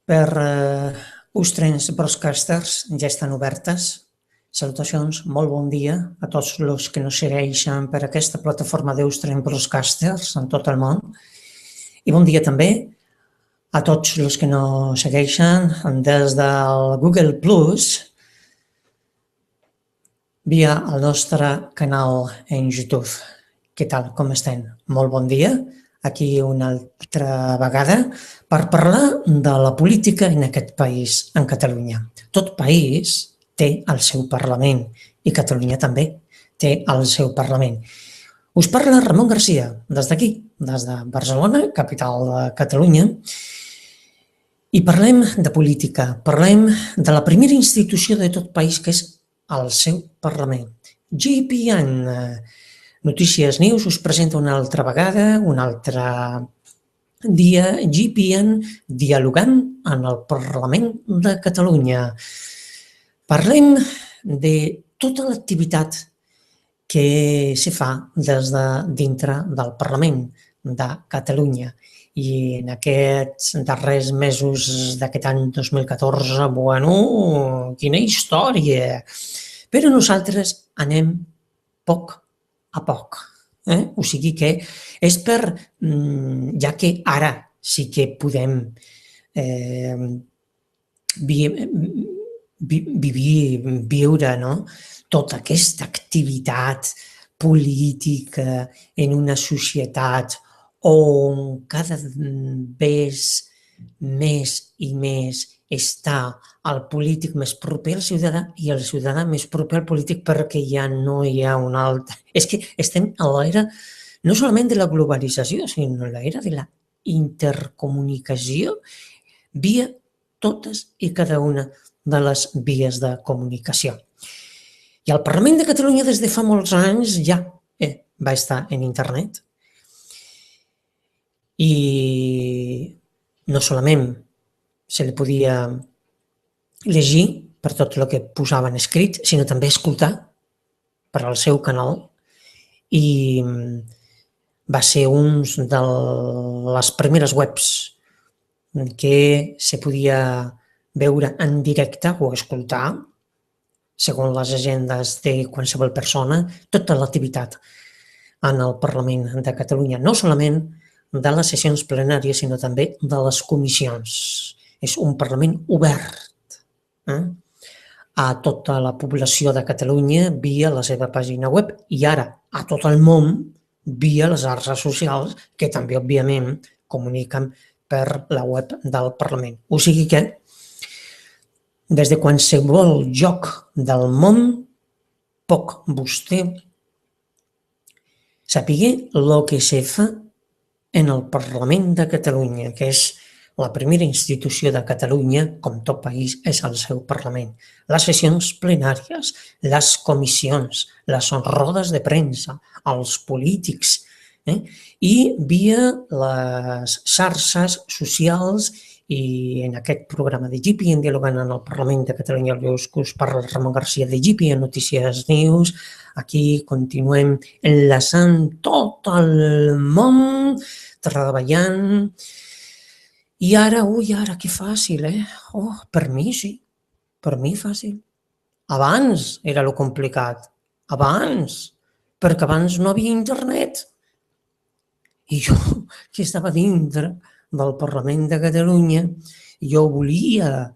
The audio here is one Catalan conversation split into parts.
Per Ustrens Broadcasters ja estan obertes. Salutacions, molt bon dia a tots els que nos segueixen per aquesta plataforma d'Ustrens Broadcasters en tot el món. I bon dia també a tots els que nos segueixen des del Google Plus via el nostre canal en YouTube. Què tal, com estem? Molt bon dia. Aquí una altra vegada per parlar de la política en aquest país, en Catalunya. Tot país té el seu Parlament i Catalunya també té el seu Parlament. Us parla Ramon Garcia des d'aquí, des de Barcelona, capital de Catalunya, i parlem de política, parlem de la primera institució de tot país que és el seu Parlament. GPN Notícies News us presenta una altra vegada, un altre dia, GPN dialogant en el Parlament de Catalunya. Parlem de tota l'activitat que se fa des de dintre del Parlament de Catalunya. I en aquests darrers mesos d'aquest any 2014, bueno, quina història! Però nosaltres anem poc a poc. O sigui que és per, ja que ara sí que podem viure tota aquesta activitat política en una societat on cada vegada més i més està el polític més proper al ciutadà i el ciutadà més proper al polític perquè ja no hi ha un altre. És que estem a l'era no solament de la globalització, sinó a l'era de la intercomunicació via totes i cada una de les vies de comunicació. I el Parlament de Catalunya des de fa molts anys ja va estar en internet. I no solament se li podia llegir per tot el que posaven escrit, sinó també escoltar per al seu canal. I va ser una de les primeres webs que se podia veure en directe o escoltar, segons les agendes de qualsevol persona, tota l'activitat en el Parlament de Catalunya. No solament de les sessions plenàries, sinó també de les comissions. És un Parlament obert a tota la població de Catalunya via la seva pàgina web i ara a tot el món via les xarxes socials que també, òbviament, comuniquen per la web del Parlament. O sigui que des de qualsevol lloc del món pot vostè saber el que se fa en el Parlament de Catalunya, que és la primera institució de Catalunya, com tot país, és el seu Parlament. Les sessions plenàries, les comissions, les rodes de premsa, els polítics, i via les xarxes socials i en aquest programa de GPN dialogant en el Parlament de Catalunya, us parla Ramon Garcia de GPN Notícies News. Aquí continuem enlaçant tot el món, treballant. I ara, que fàcil, per mi sí, per mi fàcil. Abans era lo complicat, perquè abans no havia internet. I jo, que estava dintre del Parlament de Catalunya, jo volia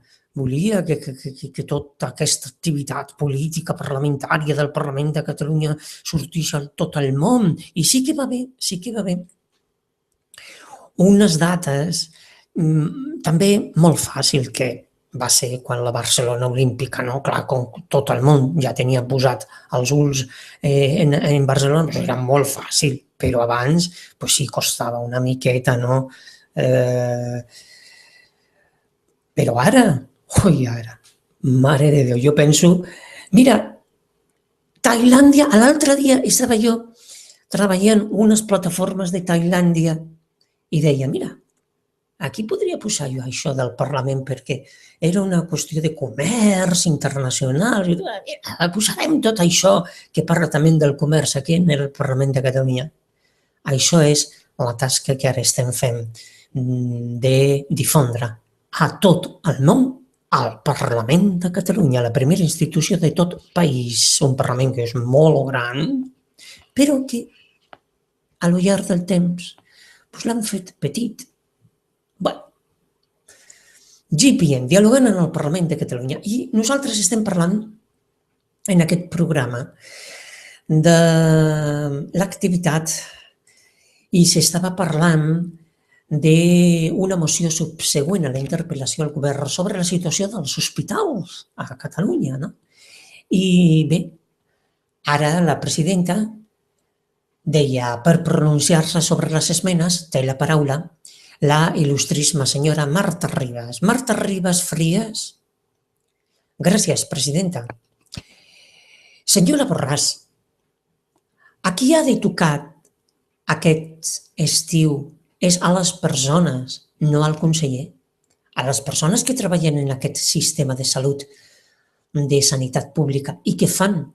que tota aquesta activitat política parlamentària del Parlament de Catalunya sortís a tot el món. I sí que va bé. Unes dates també molt fàcil, que va ser quan la Barcelona Olímpica, clar, com tot el món ja tenia posat els ulls en Barcelona, era molt fàcil, però abans sí costava una miqueta, però ara, mare de Déu, jo penso, mira, Tailàndia, l'altre dia estava jo treballant unes plataformes de Tailàndia i deia, mira, aquí podria posar jo això del Parlament perquè era una qüestió de comerç internacional. Posarem tot això que parla també del comerç aquí en el Parlament de Catalunya. Això és la tasca que ara estem fent de difondre a tot el món al Parlament de Catalunya, la primera institució de tot el país, un Parlament que és molt gran, però que a lo llarg del temps l'han fet petit. Bé, GPN, dialogant en el Parlament de Catalunya, i nosaltres estem parlant en aquest programa de l'activitat i s'estava parlant d'una moció subsegüent a la interpel·lació al govern sobre la situació dels hospitals a Catalunya. No? I bé, ara la presidenta deia, per pronunciar-se sobre les esmenes, té la paraula la il·lustríssima senyora Marta Ribas. Marta Ribas Frías. Gràcies, presidenta. Senyora Borràs, a qui ha de tocar aquest estiu és a les persones, no al conseller, a les persones que treballen en aquest sistema de salut, de sanitat pública i que fan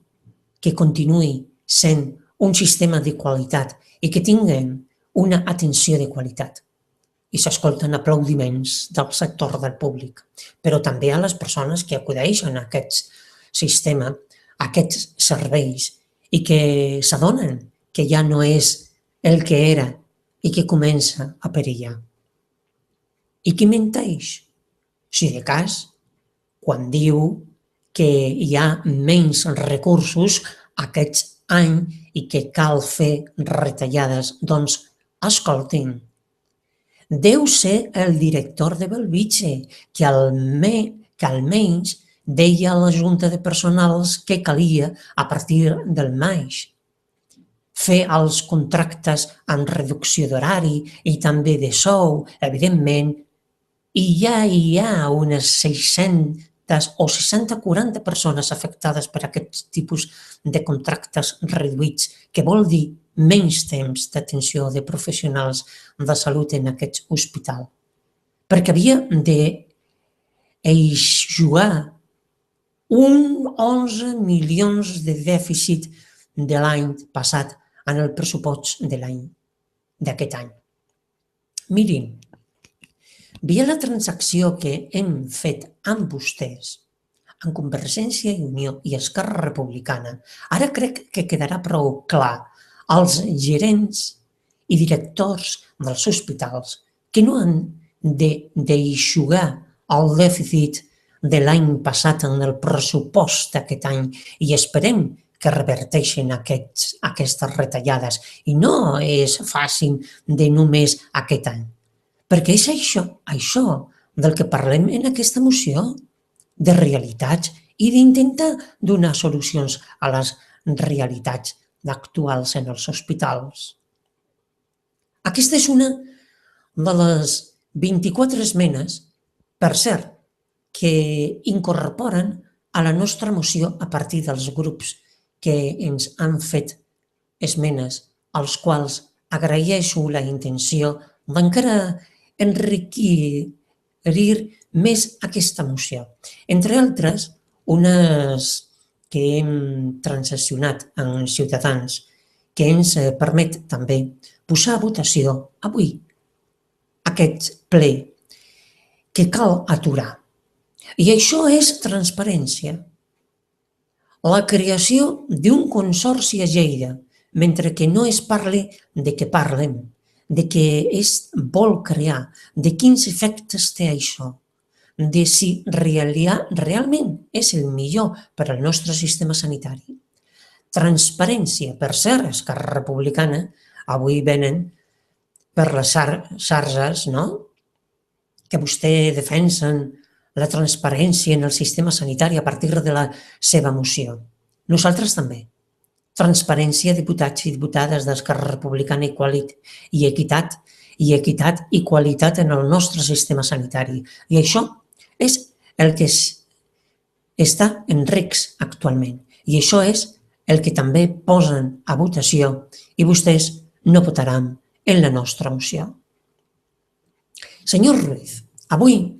que continuï sent un sistema de qualitat i que tinguin una atenció de qualitat. I s'escolten aplaudiments del sector del públic, però també a les persones que acudeixen a aquest sistema, a aquests serveis i que s'adonen que ja no és el que era i que comença a perillar. I qui menteix? Si de cas, quan diu que hi ha menys recursos aquest any i que cal fer retallades, doncs escoltin, deu ser el director de Bellvitge que almenys deia a la Junta de Personals que calia a partir del maig fer els contractes amb reducció d'horari i també de sou, evidentment, i ja hi ha unes 600 o 60-40 persones afectades per aquest tipus de contractes reduïts, que vol dir menys temps d'atenció de professionals de salut en aquest hospital. Perquè havia d'eixugar 11 milions de dèficit de l'any passat en el pressupost d'aquest any. Mirin, via la transacció que hem fet amb vostès, amb Convergència i Unió i Esquerra Republicana, ara crec que quedarà prou clar als gerents i directors dels hospitals que no han d'eixugar el dèficit de l'any passat en el pressupost d'aquest any i esperem que reverteixin aquestes retallades. I no és fàcil de només aquest any, perquè és això del que parlem en aquesta moció, de realitats i d'intentar donar solucions a les realitats actuals en els hospitals. Aquesta és una de les 24 esmenes, per cert, que incorporen a la nostra moció a partir dels grups que ens han fet esmenes, als quals agraeixo la intenció d'encara enriquir més aquesta moció. Entre altres, unes que hem transaccionat amb Ciutadans, que ens permet també posar a votació avui aquest ple que cal aturar. I això és transparència. La creació d'un consorci a Lleida, mentre que no es parli de què parlem, de què es vol crear, de quins efectes té això, de si realment és el millor per al nostre sistema sanitari. Transparència, per cert, Esquerra Republicana, avui venen per les xarxes, no?, que vostè defensen la transparència en el sistema sanitari a partir de la seva moció. Nosaltres també. Transparència, diputats i diputades d'Esquerra Republicana i equitat i qualitat en el nostre sistema sanitari. I això és el que està en risc actualment. I això és el que també posen a votació i vostès no votaran en la nostra moció. Senyor Ruiz, avui,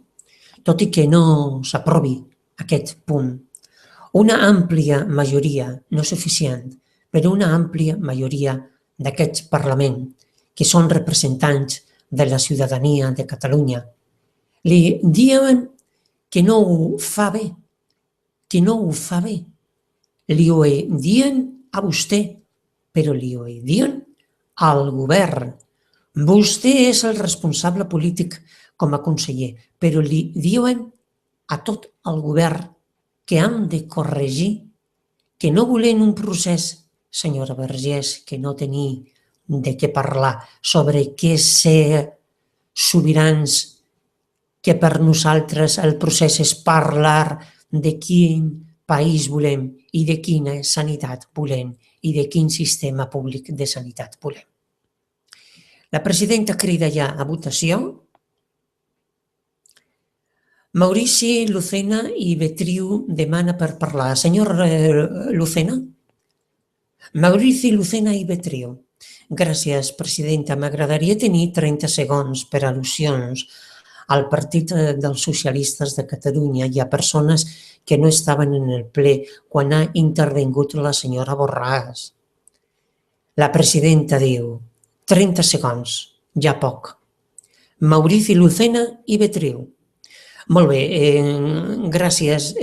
tot i que no s'aprovi aquest punt, una àmplia majoria, no suficient, però una àmplia majoria d'aquest Parlament, que són representants de la ciutadania de Catalunya, Li diuen que no ho fa bé, que no ho fa bé. Li ho diuen a vostè, però li ho diuen al govern. Vostè és el responsable polític com a conseller, però li diuen a tot el govern que han de corregir, que no volen un procés, senyora Vergés, que no tenia de què parlar sobre què ser sobirans, que per nosaltres el procés és parlar de quin país volem i de quina sanitat volem i de quin sistema públic de sanitat volem. La presidenta crida ja a votació. Maurici Lucena i Betriu demana per parlar. Senyor Lucena? Maurici Lucena i Betriu. Gràcies, presidenta. M'agradaria tenir 30 segons per al·lusions al Partit dels Socialistes de Catalunya. Hi ha persones que no estaven en el ple quan ha intervingut la senyora Borràs. La presidenta diu 30 segons, ja poc. Maurici Lucena i Betriu. Molt bé, gràcies.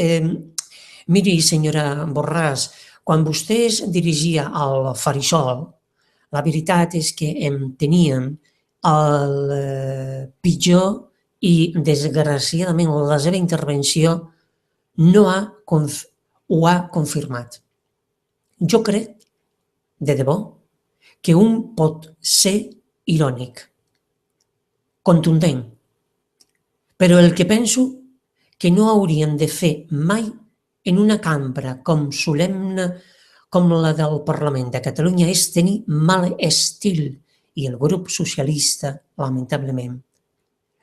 Miri, senyora Borràs, quan vostè es dirigia al Farissol, la veritat és que teníem el pitjor i, desgraciadament, la seva intervenció no ho ha confirmat. Jo crec, de debò, que un pot ser irònic, contundent, però el que penso que no haurien de fer mai en una cambra com solemne com la del Parlament de Catalunya és tenir mal estil, i el grup socialista, lamentablement,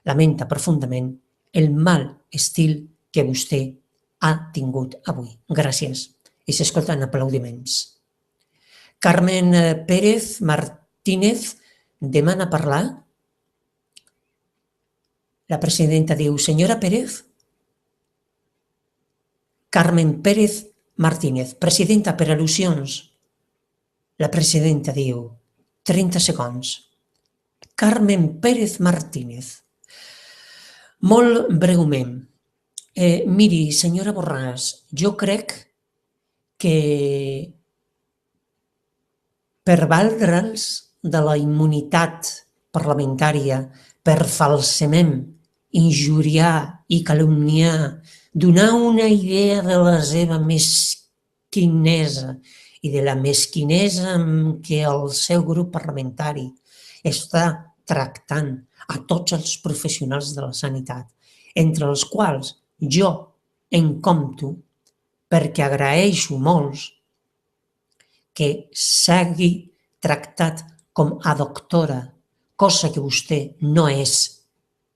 lamenta profundament el mal estil que vostè ha tingut avui. Gràcies. I s'escolten aplaudiments. Carmen Pérez Martínez demana parlar. La presidenta diu, senyora Pérez. Carmen Pérez Martínez, presidenta, per al·lusions. La presidenta diu, 30 segons. Carmen Pérez Martínez. Molt breument. Miri, senyora Borràs, jo crec que per valdre'ls de la immunitat parlamentària, per falsament injuriar i calumniar, donar una idea de la seva mesquinesa i de la mesquinesa amb què el seu grup parlamentari està tractant a tots els professionals de la sanitat, entre els quals jo en compto, perquè agraeixo molt que s'hagi tractat com a doctora, cosa que vostè no és,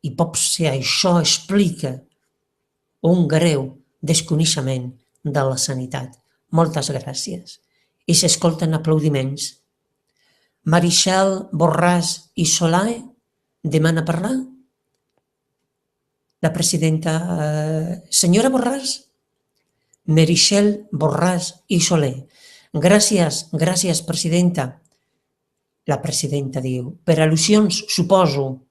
i potser això explica un greu desconeixement de la sanitat. Moltes gràcies. I s'escolten aplaudiments. Meritxell Borràs i Solà demana parlar? La presidenta, senyora Borràs? Meritxell Borràs i Soler. Gràcies, presidenta. La presidenta diu, per al·lusions, suposo.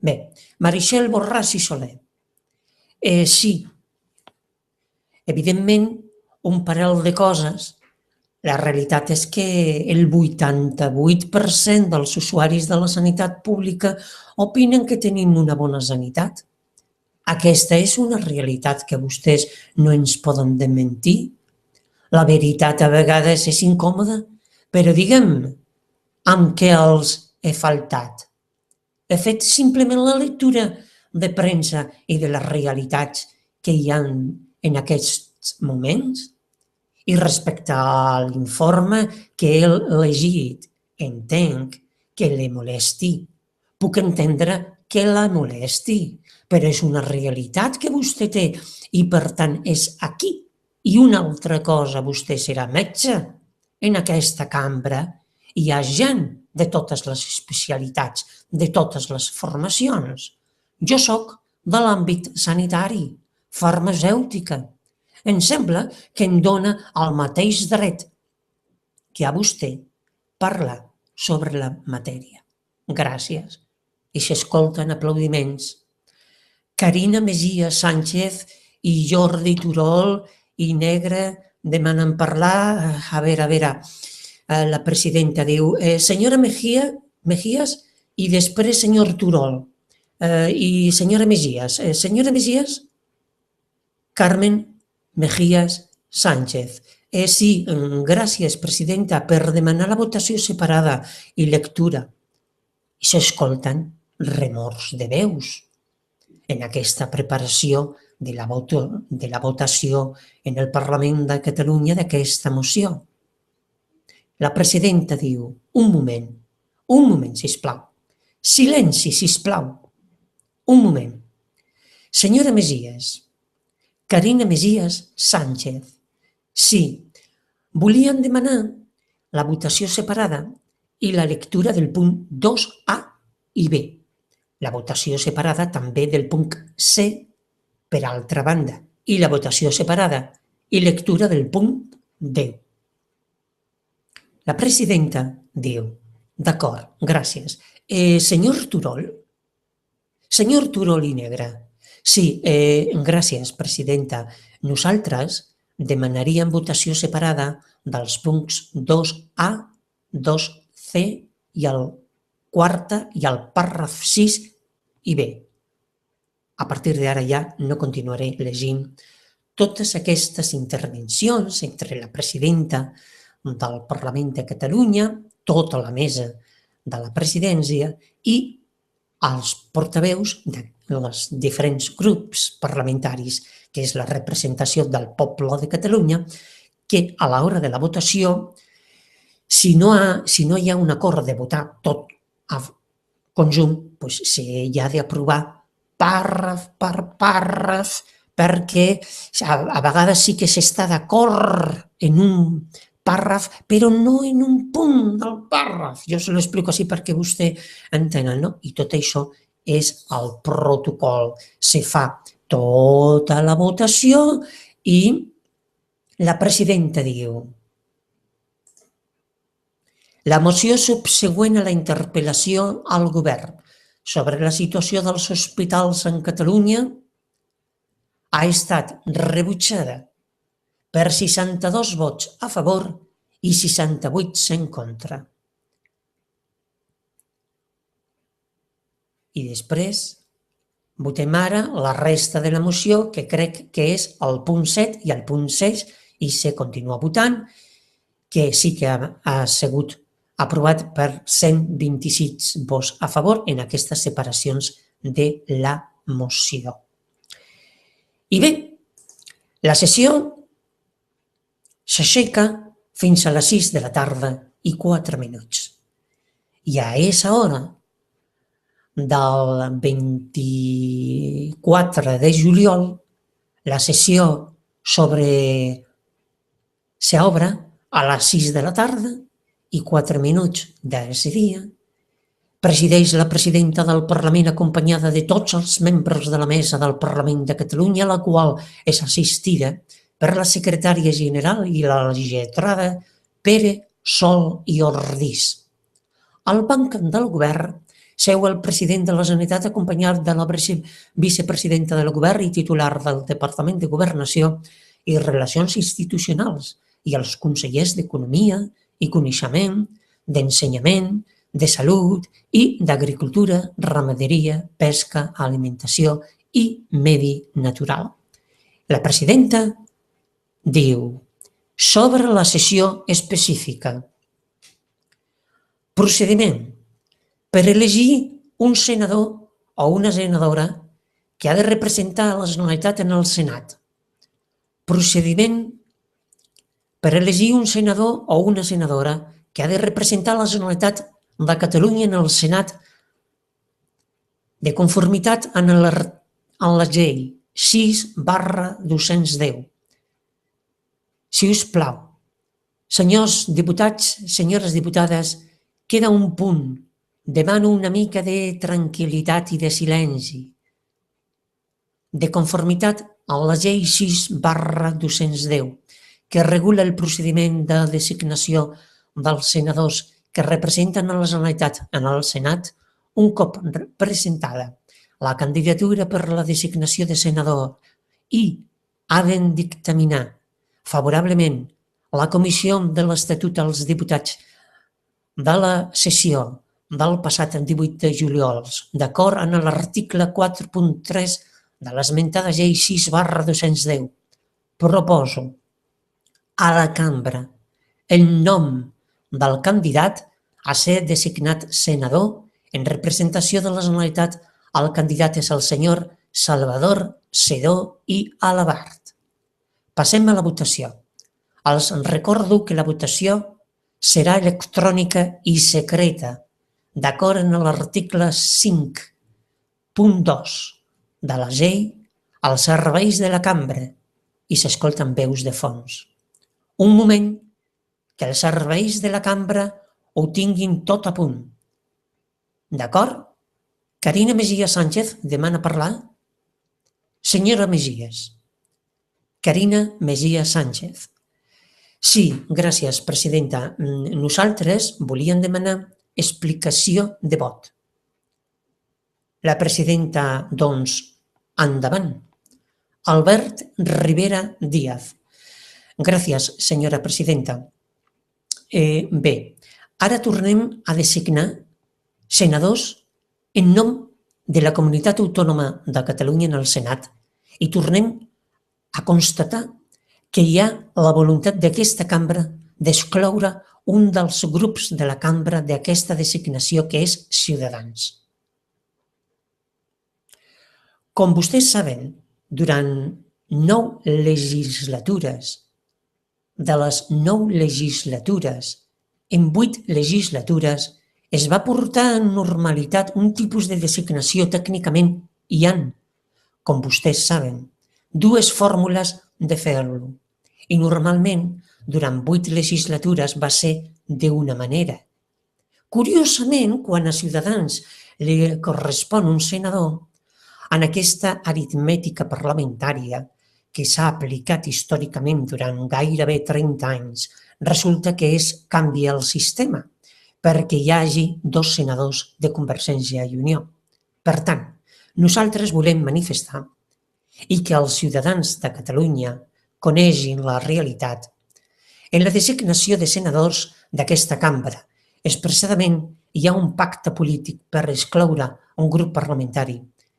Bé, Meritxell Borràs i Soler. Sí, evidentment, un parell de coses. La realitat és que el 88% dels usuaris de la sanitat pública opinen que tenim una bona sanitat. Aquesta és una realitat que vostès no ens poden desmentir. La veritat a vegades és incòmoda, però digue'm amb què els he faltat. He fet simplement la lectura de premsa i de les realitats que hi ha en aquests moments. I respecte a l'informe que he llegit, entenc que li molesti. Puc entendre que la molesti, però és una realitat que vostè té i, per tant, és aquí. I una altra cosa, vostè serà metge. En aquesta cambra hi ha gent de totes les especialitats, de totes les formacions. Jo soc de l'àmbit sanitari, farmacèutica. Em sembla que em dona el mateix dret que a vostè parlar sobre la matèria. Gràcies. i s'escolten aplaudiments. Carina Mejías Sánchez i Jordi Turol i Negre demanen parlar. A veure, la presidenta diu, senyora Mejías i després senyor Turol i senyora Mejías. Senyora Mejías, Carmen Mejías Sánchez. Sí, gràcies, presidenta, per demanar la votació separada i lectura. I s'escolten remors de veus en aquesta preparació de la votació en el Parlament de Catalunya d'aquesta moció. La presidenta diu, un moment, sisplau. Silenci, sisplau. Un moment. Senyora Mejías, Carina Mejías Sánchez, sí, volien demanar la votació separada i la lectura del punt 2A i B. La votació separada també del punt C, per altra banda, i la votació separada i lectura del punt 10. La presidenta diu, d'acord, gràcies. Senyor Turol i Negre. Sí, gràcies, presidenta. Nosaltres demanaríem votació separada dels punts 2A, 2C i el quarta i el pàrraf 6 i B. A partir d'ara ja no continuaré llegint totes aquestes intervencions entre la presidenta del Parlament de Catalunya, tota la mesa de la presidència i els portaveus dels diferents grups parlamentaris, que és la representació del poble de Catalunya, que a l'hora de la votació, si no hi ha un acord de votar tot a conjunt, doncs s'hi ha d'aprovar pàrraf per pàrraf, perquè a vegades sí que s'està d'acord en un pàrraf, però no en un punt del pàrraf. Jo se l'explico així perquè vostè entenen, no? I tot això és el protocol. Se fa tota la votació i la presidenta diu: la moció subsegüent a la interpel·lació al govern sobre la situació dels hospitals en Catalunya ha estat rebutjada per 62 vots a favor i 68 en contra. I després votem ara la resta de la moció, que crec que és el punt 7 i el punt 6, i se continua votant, que sí que ha sigut aprovat per 126 vots a favor en aquestes separacions de la moció. I bé, la sessió s'aixeca fins a les 6 de la tarda i 4 minuts. I a aquesta hora del 24 de juliol, la sessió s'obre a les 6 de la tarda i 4 minuts d'aquest dia. Presideix la presidenta del Parlament acompanyada de tots els membres de la mesa del Parlament de Catalunya, la qual és assistida per la secretària general i la lletrada Pere Sol i Ordís. Al banc del govern seu el president de la Generalitat acompanyat de la vicepresidenta del govern i titular del Departament de Governació i Relacions Institucionals i els consellers d'Economia i Coneixement, d'Ensenyament, de Salut i d'Agricultura, Ramaderia, Pesca, Alimentació i Medi Natural. La presidenta diu: sobre la sessió específica. Procediment per elegir un senador o una senadora que ha de representar la Generalitat en el Senat. Procediment per elegir un senador o una senadora que ha de representar la Generalitat de Catalunya en el Senat de conformitat amb la llei 6/210. Si us plau, senyors diputats, senyores diputades, queda un punt. Demano una mica de tranquil·litat i de silenci. De conformitat amb la llei 6/210, que regula el procediment de designació dels senadors que representen a la Generalitat en el Senat un cop presentada la candidatura per la designació de senador i havent dictaminar favorablement la Comissió de l'Estatut dels Diputats de la sessió del passat 18 de juliol, d'acord amb l'article 4.3 de l'esmentada llei 6/210, proposo a la cambra el nom del candidat a ser designat senador en representació de la Generalitat. El candidat és el senyor Salvador Sedó i Alabart. Passem a la votació. Els recordo que la votació serà electrònica i secreta, d'acord amb l'article 5.2 de la llei, als serveis de la cambra i s'escolten veus de fons. Un moment, que els serveis de la cambra ho tinguin tot a punt. D'acord? Carina Mejías Sánchez demana parlar. Senyora Mejías. Carina Mejías Sánchez. Sí, gràcies, presidenta. Nosaltres volíem demanar explicació de vot. La presidenta, doncs, endavant. Albert Rivera Díaz. Gràcies, senyora presidenta. Bé, ara tornem a designar senadors en nom de la Comunitat Autònoma de Catalunya en el Senat i tornem a constatar que hi ha la voluntat d'aquesta cambra d'excloure un dels grups de la cambra d'aquesta designació, que és Ciutadans. Com vostès saben, durant 9 legislatures, de les 9 legislatures, en 8 legislatures, es va portar en normalitat un tipus de designació. Tècnicament hi ha, com vostès saben, 2 fórmules de fer-lo. I normalment, durant 8 legislatures va ser d'una manera. Curiosament, quan a Ciutadans li correspon un senador, en aquesta aritmètica parlamentària que s'ha aplicat històricament durant gairebé 30 anys, resulta que és canviar el sistema perquè hi hagi 2 senadors de Convergència i Unió. Per tant, nosaltres volem manifestar i que els ciutadans de Catalunya coneixin la realitat. En la designació de senadors d'aquesta cambra, expressadament hi ha un pacte polític per excloure un grup parlamentari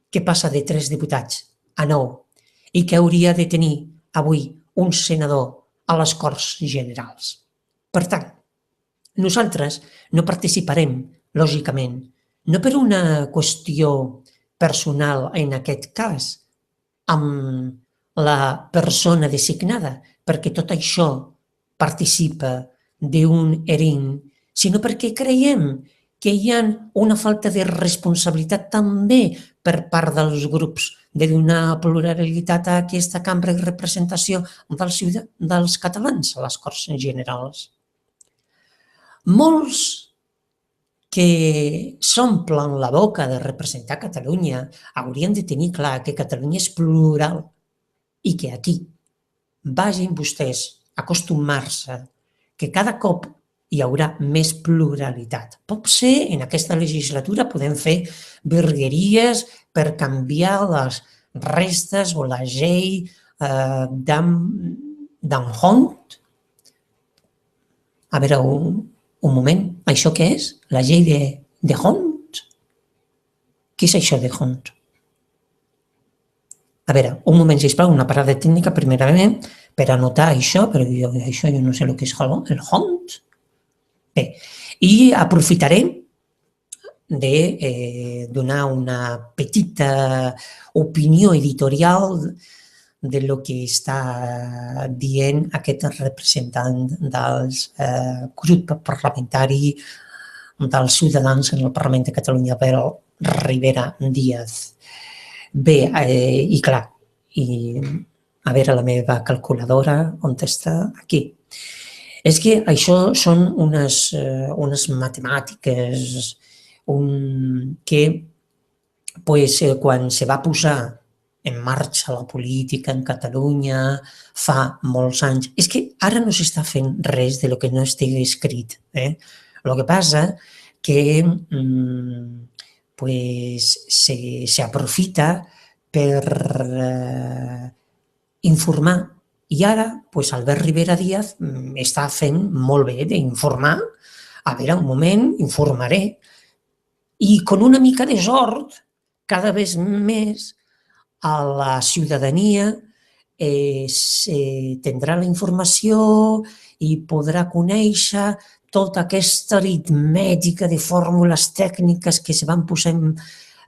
que passa de 3 diputats a 9 i que hauria de tenir avui un senador a les Corts Generals. Per tant, nosaltres no participarem, lògicament, no per una qüestió personal en aquest cas, amb la persona designada, perquè tot això participa d'un ERIN, sinó perquè creiem que hi ha una falta de responsabilitat també per part dels grups de donar pluralitat a aquesta cambra de representació dels catalans a les Corts Generals. Molts que s'omplen la boca de representar Catalunya haurien de tenir clar que Catalunya és plural i que aquí vagin vostès a acostumar-se que cada cop hi haurà més pluralitat. Potser en aquesta legislatura podem fer virgueries per canviar les restes o la llei d'Anhont. A veure, un moment, això què és? La llei de Hont? Què és això de Hont? A veure, un moment, sisplau, una parada tècnica primerament per anotar això, però això jo no sé el que és el Hont. Bé, i aprofitaré de donar una petita opinió editorial de lo que està dient aquest representant del grup parlamentari dels Ciutadans en el Parlament de Catalunya, Albert Rivera Díaz. Bé, i clar, a veure la meva calculadora, on està? Aquí. És que això són unes matemàtiques que quan se va posar en marxa la política en Catalunya fa molts anys. És que ara no s'està fent res de lo que no estigui escrit. El que passa que pues, se aprofita per informar. I ara, pues, Albert Rivera Díaz està fent molt bé d'informar. A veure, un moment, informaré. I con una mica de sort, cada vegada més a la ciutadania tindrà la informació i podrà conèixer tota aquesta aritmètica de fórmules tècniques que se van posant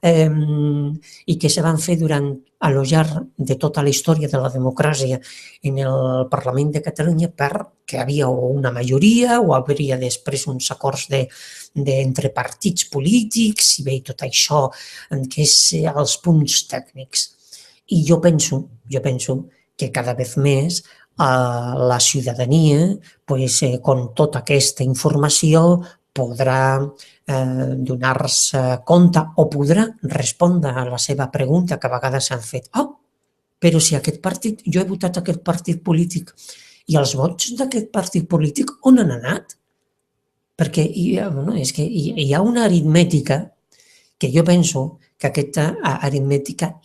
i que se van fer durant a lo llarg de tota la història de la democràcia en el Parlament de Catalunya, perquè havia una majoria o hauria després uns acords entre partits polítics i bé, tot això, que és els punts tècnics. I jo penso que cada vegada més la ciutadania, amb tota aquesta informació, podrà donar-se compte o podrà respondre a la seva pregunta que a vegades s'han fet. Però si aquest partit, jo he votat aquest partit polític i els vots d'aquest partit polític on han anat? Perquè és que hi ha una aritmètica que jo penso que aquesta aritmètica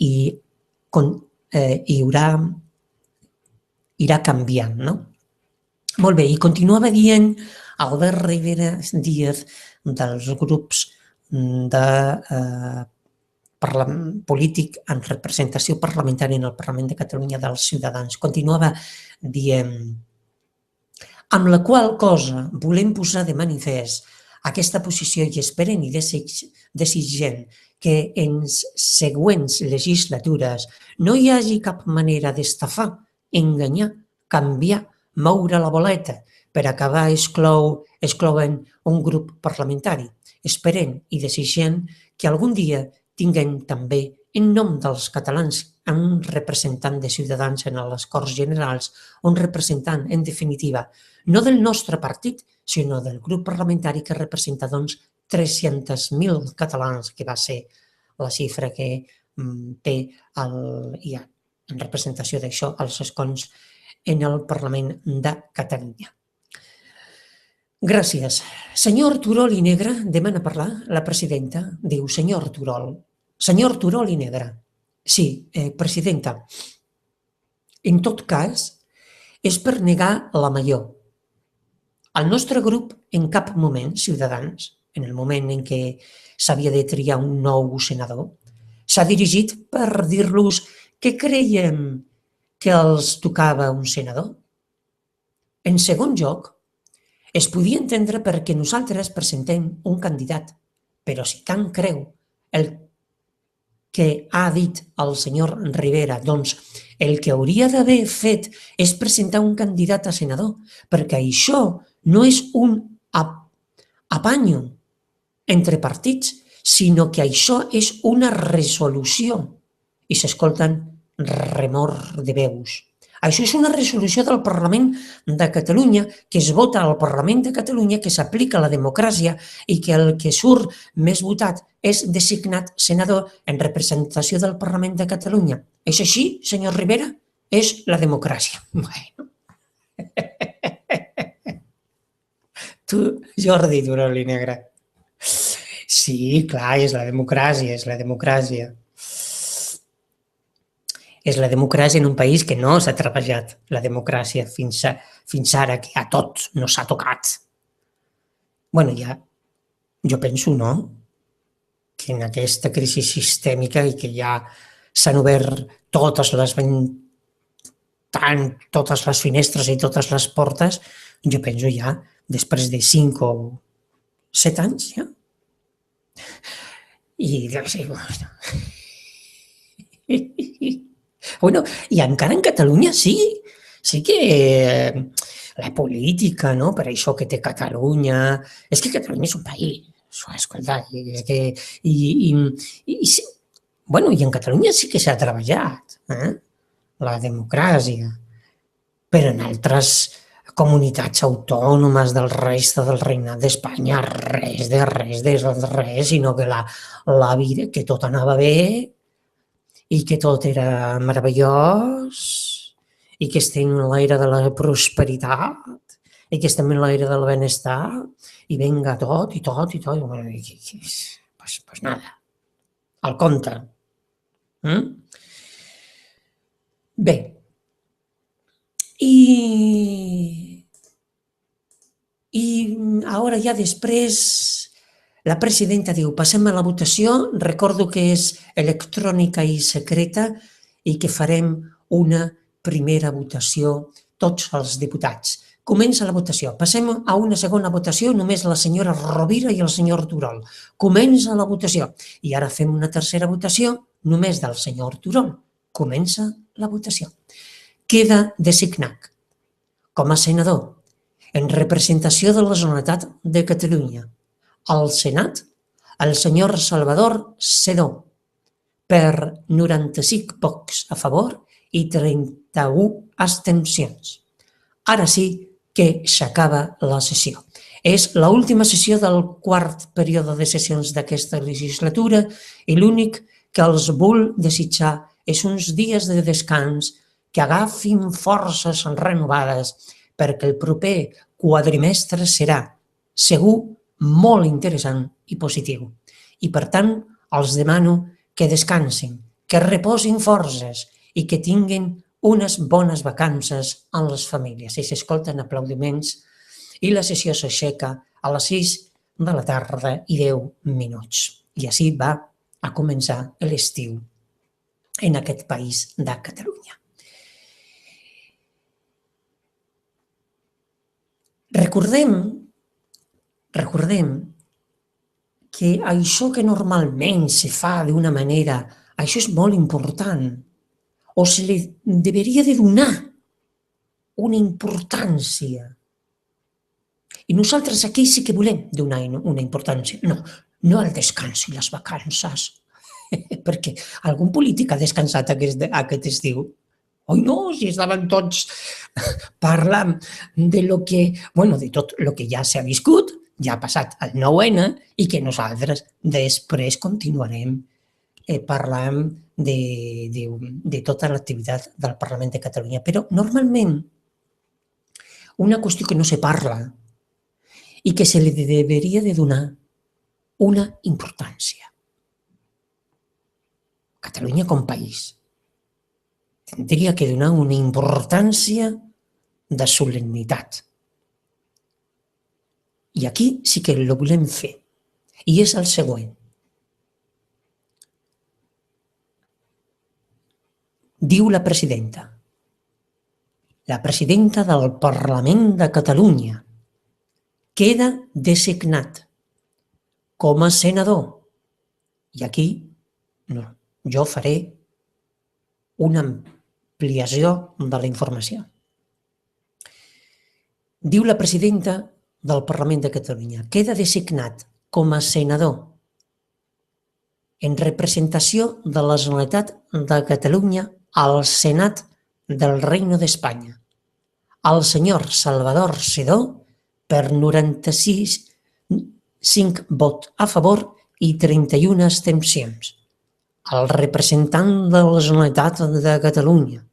irà canviant, no? Molt bé, i continuava dient Albert Rivera Díaz dels grups polític en representació parlamentària en el Parlament de Catalunya dels Ciutadans. Continuava dient: amb la qual cosa volem posar de manifest aquesta posició i esperem i desitgem que en següents legislatures no hi hagi cap manera d'estafar, enganyar, canviar, moure la boleta per acabar excloent un grup parlamentari. Esperem i desitgem que algun dia tinguem també, en nom dels catalans, un representant de Ciutadans en les Corts Generals, un representant, en definitiva, no del nostre partit, sinó del grup parlamentari que representa, 300.000 catalans, que va ser la xifra que té en representació d'això als escons en el Parlament de Catalunya. Gràcies. Senyor Turol i Negre, demana parlar la presidenta. Diu, senyor Turol i Negre. Sí, presidenta. En tot cas, és per negar la major. El nostre grup, en cap moment, Ciutadans, en el moment en què s'havia de triar un nou senador, s'ha dirigit per dir-los que creiem que els tocava un senador. En segon lloc, es podia entendre perquè nosaltres presentem un candidat, però si tant creu el que ha dit el senyor Rivera, doncs el que hauria d'haver fet és presentar un candidat a senador, perquè això no és un apanyo entre partits, sinó que això és una resolució i s'escolten remor de veus. Això és una resolució del Parlament de Catalunya que es vota al Parlament de Catalunya, que s'aplica a la democràcia i que el que surt més votat és designat senador en representació del Parlament de Catalunya. És així, senyor Rivera? És la democràcia. Bueno. Tu, Jordi Turol i Negre. Sí, clar, és la democràcia, és la democràcia. És la democràcia en un país que no s'ha treballat la democràcia fins ara, que a tot no s'ha tocat. Bé, ja, jo penso, no?, que en aquesta crisi sistèmica i que ja s'han obert totes les finestres i totes les portes, jo penso ja, després de 5 o 7 anys, ja. Bueno, i encara en Catalunya sí que la política, no?, per això que té Catalunya, és que Catalunya és un país, escolta, és que... I en Catalunya sí que s'ha treballat, la democràcia, però en altres comunitats autònomes del resta del Regnat d'Espanya res, sinó que la vida, que tot anava bé i que tot era meravellós i que estem en l'era de la prosperitat i que estem en l'era del benestar i venga tot. Pues nada. al compte. Bé, i ara ja després la presidenta diu, passem a la votació, recordo que és electrònica i secreta i que farem una primera votació tots els diputats. Comença la votació. Passem a una segona votació, només la senyora Rovira i el senyor Turol. Comença la votació. I ara fem una tercera votació, només del senyor Turol. Comença la votació. Queda designat com a senador en representació de la Generalitat de Catalunya al Senat el senyor Salvador Sedó per 95 vots a favor i 31 abstencions. Ara sí que s'acaba la sessió. És l'última sessió del quart període de sessions d'aquesta legislatura i l'únic que els vull desitjar és uns dies de descans que agafin forces renovades perquè el proper quadrimestre serà segur molt interessant i positiu. I per tant, els demano que descansin, que reposin forces i que tinguin unes bones vacances en les famílies. I s'escolten aplaudiments i la sessió s'aixeca a les 6 de la tarda i 10 minuts. I així va a començar l'estiu en aquest país de Catalunya. Recordem que això que normalment se fa d'una manera, això és molt important, o se li deveria de donar una importància. I nosaltres aquí sí que volem donar una importància. No al descans i les vacances, perquè algun polític ha descansat aquest estiu. Oi no, si estaven tots parlant de tot el que ja s'ha viscut, ja ha passat el 9N i que nosaltres després continuarem parlant de tota l'activitat del Parlament de Catalunya. Però normalment una qüestió que no se parla i que se li deveria de donar una importància. Catalunya com país tindria que donar una importància de solemnitat. I aquí sí que ho volem fer. I és el següent. Diu la presidenta del Parlament de Catalunya, queda designat com a senador. I aquí jo faré una ampliació de la informació. Diu la presidenta del Parlament de Catalunya, queda designat com a senador en representació de la Generalitat de Catalunya al Senat del Reino d'Espanya el senyor Salvador Sedó per 95 vots a favor i 31 abstencions. El representant de la Generalitat de Catalunya,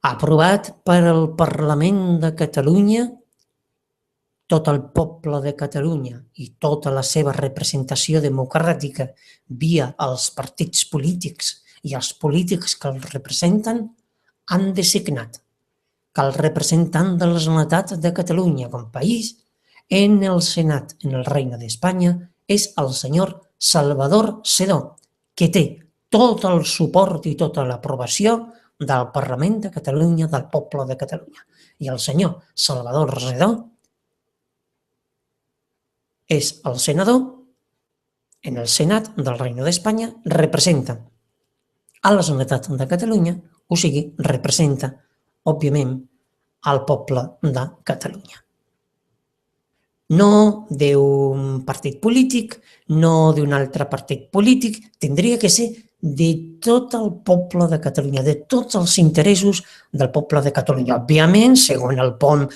aprovat per al Parlament de Catalunya, tot el poble de Catalunya i tota la seva representació democràtica via els partits polítics i els polítics que els representen han designat que el representant de la Generalitat de Catalunya com a país en el Senat, en el Regne d'Espanya, és el senyor Salvador Sedó, que té tot el suport i tota l'aprovació del Parlament de Catalunya, del poble de Catalunya. I el senyor Salvador Sedó és el senador en el Senat del Regne d'Espanya, representa a la Generalitat de Catalunya, o sigui, representa, òbviament, al poble de Catalunya. No d'un partit polític, no d'un altre partit polític, tindria que ser de tot el poble de Catalunya, de tots els interessos del poble de Catalunya. Òbviament, segons el punt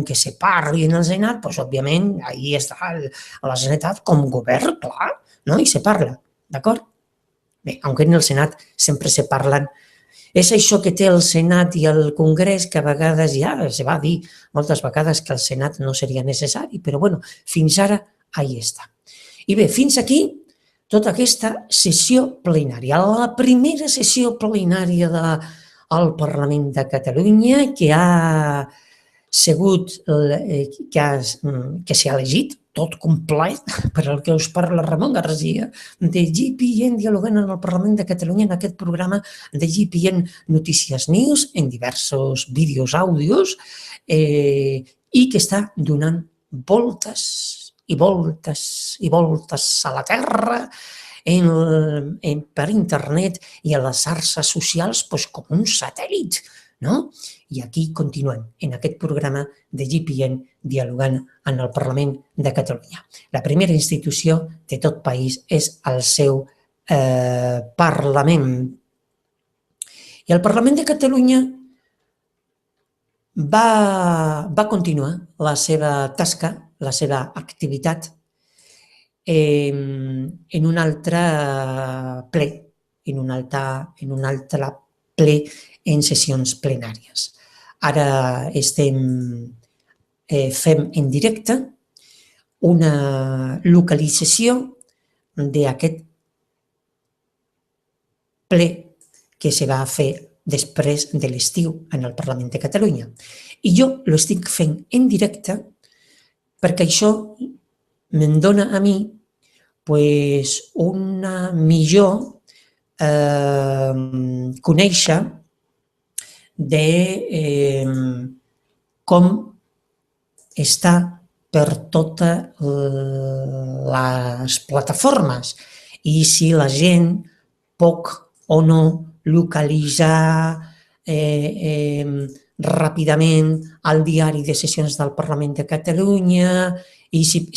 que se parli en el Senat, doncs, òbviament, ahí està la Generalitat com govern, clar, no? I se parla, d'acord? Bé, aunque en el Senat sempre se parlen. És això que té el Senat i el Congrés, que a vegades ja se va dir moltes vegades que el Senat no seria necessari, però bueno, fins ara ahí està. I bé, fins aquí tota aquesta sessió plenària, la primera sessió plenària del Parlament de Catalunya que ha sigut, que s'ha elegit tot complet per al que us parla Ramon Garcia de GPN Dialogant en el Parlament de Catalunya en aquest programa de GPN Notícies News en diversos vídeos, àudios i que està donant voltes i voltes i voltes a la Terra per internet i a les xarxes socials com un satèl·lit, no? I aquí continuem, en aquest programa de GPN Dialogant en el Parlament de Catalunya. La primera institució de tot país és el seu Parlament. I el Parlament de Catalunya va continuar la seva tasca, la seva activitat en un altre ple, en un altre ple en sessions plenàries. Ara fem en directe una localització d'aquest ple que se va fer després de l'estiu en el Parlament de Catalunya. I jo l'estic fent en directe perquè això me'n dona a mi una millor conèixer de com està per totes les plataformes i si la gent pot o no localitzar ràpidament el diari de sessions del Parlament de Catalunya i sí,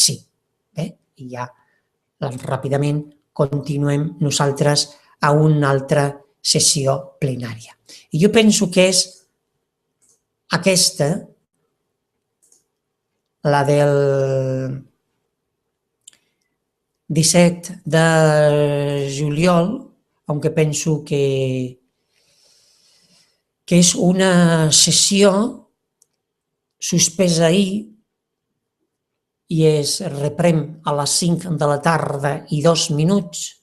i ja ràpidament continuem nosaltres a una altra sessió plenària. I jo penso que és aquesta, la del 17 de juliol, aunque penso que és una sessió suspesa ahir i es reprèn a les 5 de la tarda i 2 minuts,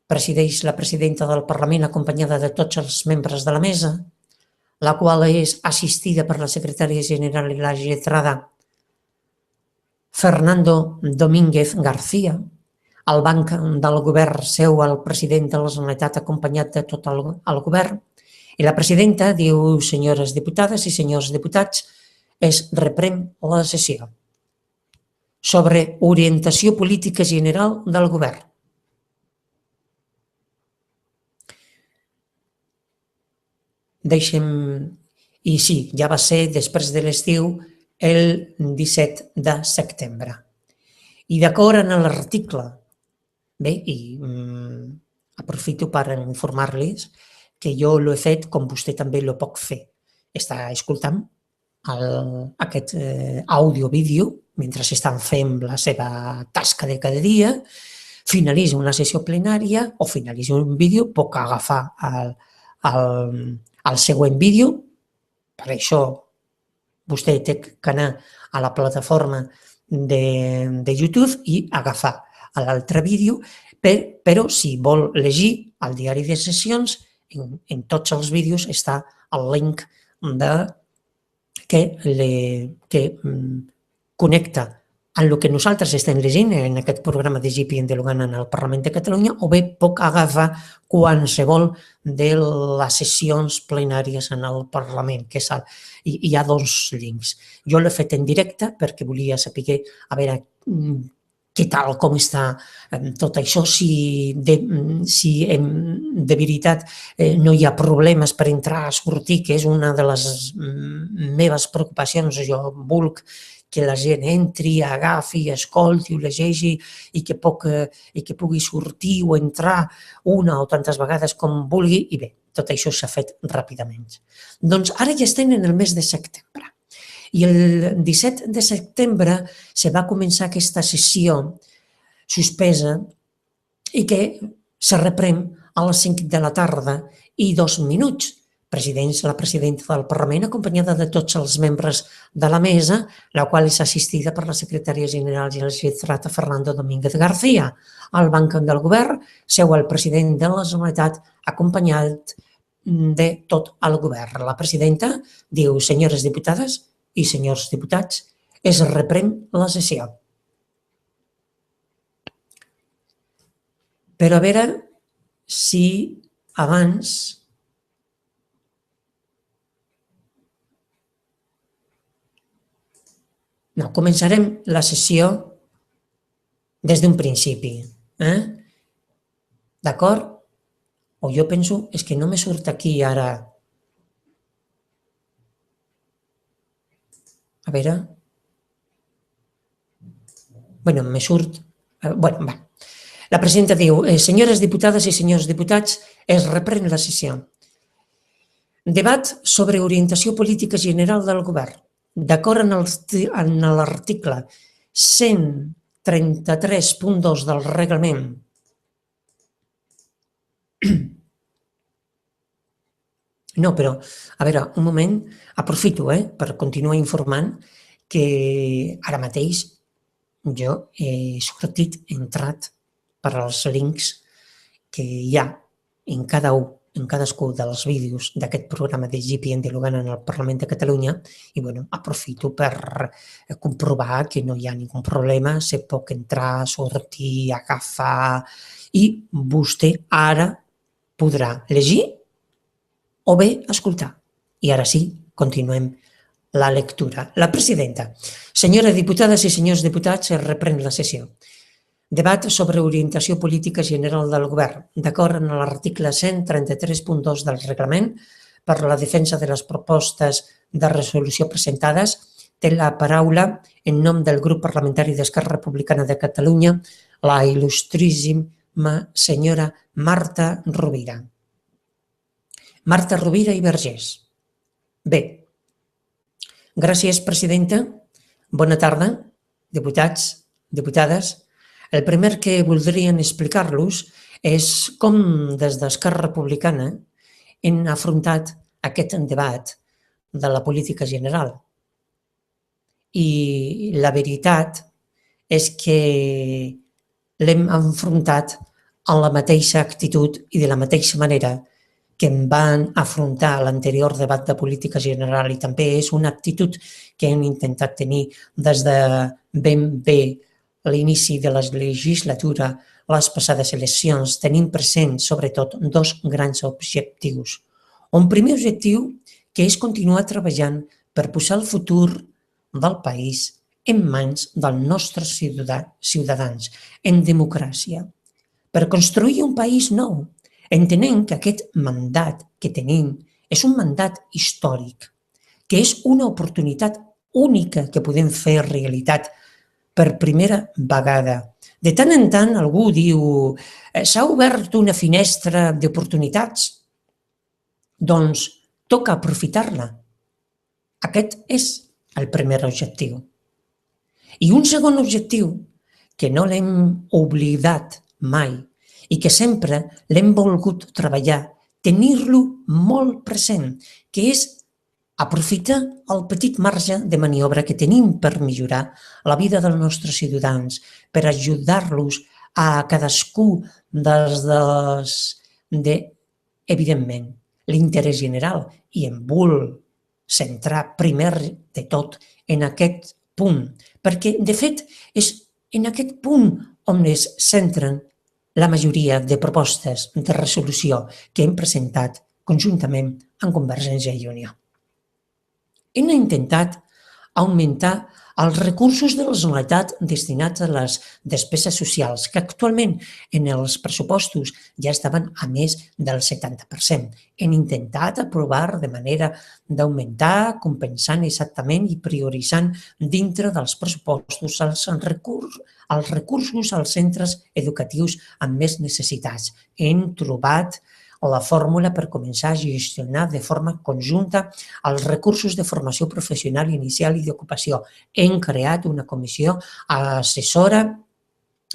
presideix la presidenta del Parlament acompanyada de tots els membres de la mesa, la qual és assistida per la secretària general i la lletrada Fernando Domínguez García. Al banc del govern seu el president de la Generalitat acompanyat de tot el govern i la presidenta diu: senyores diputades i senyors diputats, es reprèn la sessió sobre orientació política general del govern. I sí, ja va ser després de l'estiu el 17 de setembre. I d'acord amb l'article, bé, i aprofito per informar-los que jo l'he fet com vostè també lo pot fer. Està escoltant aquest àudio-vídeo mentre estan fent la seva tasca de cada dia, finalitza una sessió plenària o finalitza un vídeo, puc agafar el següent vídeo. Per això vostè té que anar a la plataforma de YouTube i agafar l'altre vídeo, però si vol llegir el diari de sessions, en tots els vídeos està el link que connecta amb el que nosaltres estem llegint en aquest programa de GPN Dialogant en el Parlament de Catalunya, o bé puc agafar qualsevol de les sessions plenàries en el Parlament, que hi ha dos links. Jo l'he fet en directe perquè volia saber a veure què tal, com està tot això, si de veritat no hi ha problemes per entrar o sortir, que és una de les meves preocupacions. Jo vull que la gent entri, agafi, escolti, ho llegeixi i que pugui sortir o entrar una o tantes vegades com vulgui. I bé, tot això s'ha fet ràpidament. Doncs ara ja estem en el mes de setembre. I el 17 de setembre se va començar aquesta sessió suspesa i que se reprèn a les 5 de la tarda i 2 minuts, la presidenta del Parlament, acompanyada de tots els membres de la mesa, la qual és assistida per la secretària general i la lletrata Fernando Domínguez García. Al banc del govern seu el president de la Generalitat acompanyat de tot el govern. La presidenta diu: senyores diputades i senyors diputats, es reprèn la sessió. Però a veure si abans no, començarem la sessió des d'un principi. D'acord? O jo penso, és que no me surt aquí ara. A veure. Bueno, me surt. Bueno, va. La presidenta diu: senyores diputades i senyors diputats, es reprèn la sessió. Debat sobre orientació política general del govern. D'acord en l'article 133.2 del reglament, no, però, a veure, un moment, aprofito per continuar informant que ara mateix jo he sortit, entrat per als links que hi ha en cadascú dels vídeos d'aquest programa de GPN dialogant en el Parlament de Catalunya i aprofito per comprovar que no hi ha cap problema, se pot entrar, sortir, agafar i vostè ara podrà llegir o bé escoltar. I ara sí, continuem la lectura. La presidenta. Senyores diputades i senyors diputats, es reprèn la sessió. Debat sobre orientació política general del govern. D'acord amb l'article 133.2 del reglament, per la defensa de les propostes de resolució presentades, té la paraula, en nom del grup parlamentari d'Esquerra Republicana de Catalunya, la il·lustríssima senyora Marta Rovira. Marta Rovira i Vergés. Bé, gràcies, presidenta. Bona tarda, diputats, diputades. El primer que voldrien explicar-los és com des d'Esquerra Republicana hem afrontat aquest debat de la política general. I la veritat és que l'hem afrontat amb la mateixa actitud i de la mateixa manera que em van afrontar l'anterior debat de política general, i també és una actitud que hem intentat tenir des de ben bé l'inici de la legislatura, les passades eleccions, tenim present sobretot dos grans objectius. Un primer objectiu, que és continuar treballant per posar el futur del país en mans dels nostres ciutadans, en democràcia, per construir un país nou, entenent que aquest mandat que tenim és un mandat històric, que és una oportunitat única que podem fer realitat per primera vegada. De tant en tant algú diu: s'ha obert una finestra d'oportunitats. Doncs toca aprofitar-la. Aquest és el primer objectiu. I un segon objectiu, que no l'hem oblidat mai i que sempre l'hem volgut treballar, tenir-lo molt present, que és aprofitar el petit marge de maniobra que tenim per millorar la vida dels nostres ciutadans, per ajudar-los a cadascú evidentment, l'interès general. I em vull centrar primer de tot en aquest punt, perquè, de fet, és en aquest punt on es centren la majoria de propostes de resolució que hem presentat conjuntament amb Convergència i Unió. Hem intentat augmentar els recursos de la Generalitat destinats a les despeses socials, que actualment en els pressupostos ja estaven a més del 70%. Hem intentat aprovar de manera d'augmentar, compensant exactament i prioritzant dintre dels pressupostos els recursos als centres educatius amb més necessitats. Hem trobat la fórmula per començar a gestionar de forma conjunta els recursos de formació professional inicial i d'ocupació. Hem creat una comissió assessora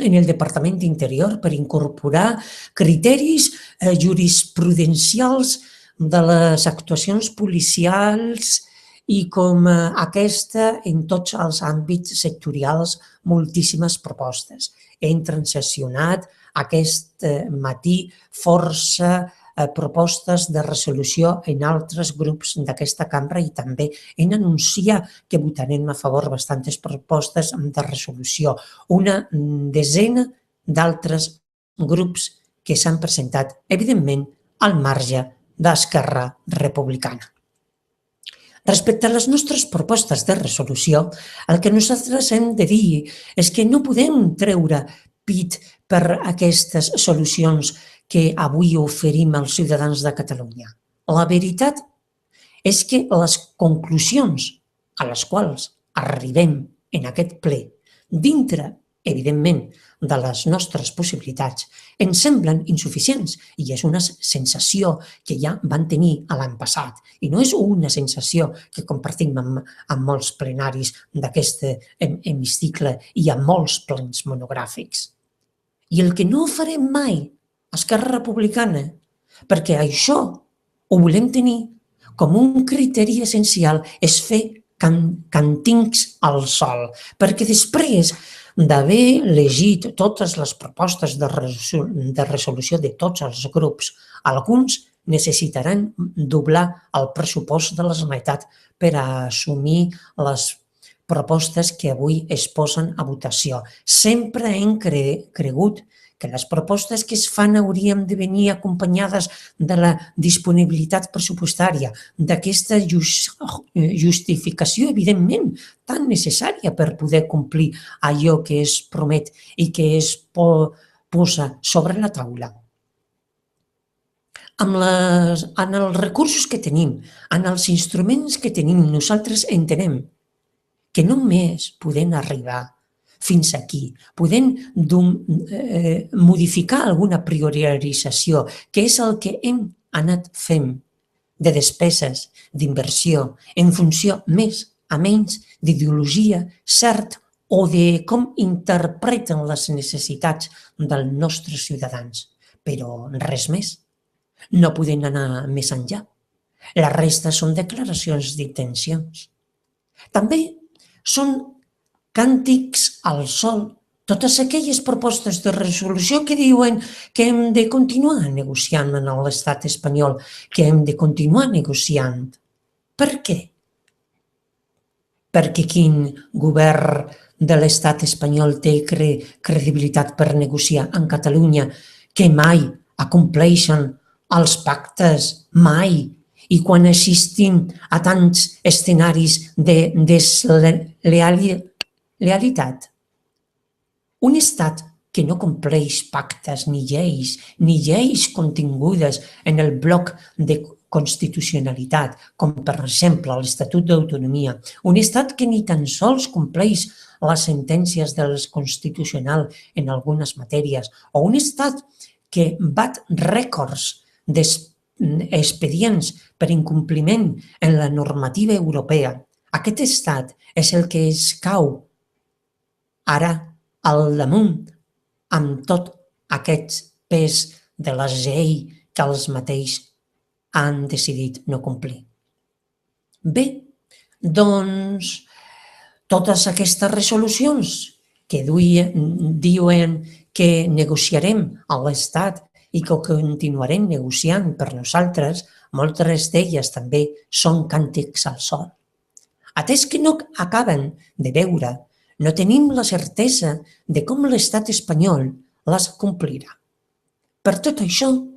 en el Departament d'Interior per incorporar criteris jurisprudencials de les actuacions policials i com aquesta en tots els àmbits sectorials moltíssimes propostes. Hem transaccionat aquest matí força propostes de resolució en altres grups d'aquesta cambra i també hem anunciat que votarem a favor bastantes propostes de resolució. Una desena d'altres grups que s'han presentat, evidentment, al marge d'Esquerra Republicana. Respecte a les nostres propostes de resolució, el que nosaltres hem de dir és que no podem treure pit per aquestes solucions que avui oferim als ciutadans de Catalunya. La veritat és que les conclusions a les quals arribem en aquest ple, dintre, evidentment, de les nostres possibilitats, ens semblen insuficients i és una sensació que ja van tenir l'any passat i no és una sensació que compartim amb molts plenaris d'aquest hemicicle i amb molts plens monogràfics. I el que no farem mai, Esquerra Republicana, perquè això ho volem tenir com un criteri essencial, és fer càntics al sol, perquè després d'haver llegit totes les propostes de resolució de tots els grups, alguns necessitaran doblar el pressupost de la Generalitat per assumir les propostes que avui es posen a votació. Sempre hem cregut que les propostes que es fan haurien de venir acompanyades de la disponibilitat pressupostària, d'aquesta justificació, evidentment, tan necessària per poder complir allò que es promet i que es posa sobre la taula. En els recursos que tenim, en els instruments que tenim, nosaltres entenem que només podem arribar fins aquí, podem modificar alguna priorització, que és el que hem anat fent de despeses, d'inversió, en funció més a menys d'ideologia, cert, o de com interpreten les necessitats dels nostres ciutadans. Però res més. No podem anar més enllà. La resta són declaracions d'intencions. També són càntics al sol, totes aquelles propostes de resolució que diuen que hem de continuar negociant amb l'estat espanyol, que hem de continuar negociant. Per què? Perquè quin govern de l'estat espanyol té credibilitat per negociar amb Catalunya que mai acompleixen els pactes, mai, i quan assistim a tants escenaris de deslealitat. Un estat que no compleix pactes ni lleis contingudes en el bloc de constitucionalitat, com per exemple l'Estatut d'Autonomia, un estat que ni tan sols compleix les sentències del Constitucional en algunes matèries, o un estat que bat rècords d'expedients per incompliment en la normativa europea. Aquest estat és el que es cau ara al damunt amb tot aquest pes de la llei que els mateixos han decidit no complir. Bé, doncs, totes aquestes resolucions que diuen que negociarem a l'Estat i que continuarem negociant per nosaltres, moltes d'elles també són càntics al sol. Atès que no acaben de veure, no tenim la certesa de com l'estat espanyol les complirà. Per tot això,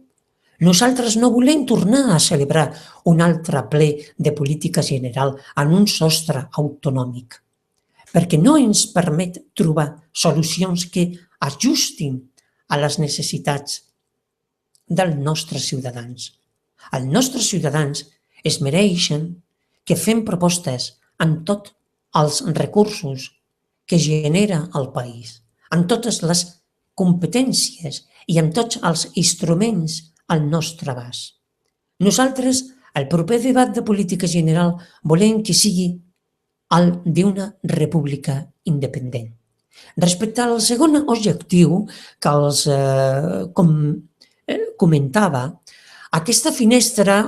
nosaltres no volem tornar a celebrar un altre ple de política general en un sostre autonòmic, perquè no ens permet trobar solucions que ajustin a les necessitats dels nostres ciutadans. Els nostres ciutadans es mereixen que fem propostes amb tots els recursos que genera el país, amb totes les competències i amb tots els instruments al nostre abast. Nosaltres, al proper debat de política general, volem que sigui el d'una república independent. Respecte al segon objectiu que els comentava, Aquesta finestra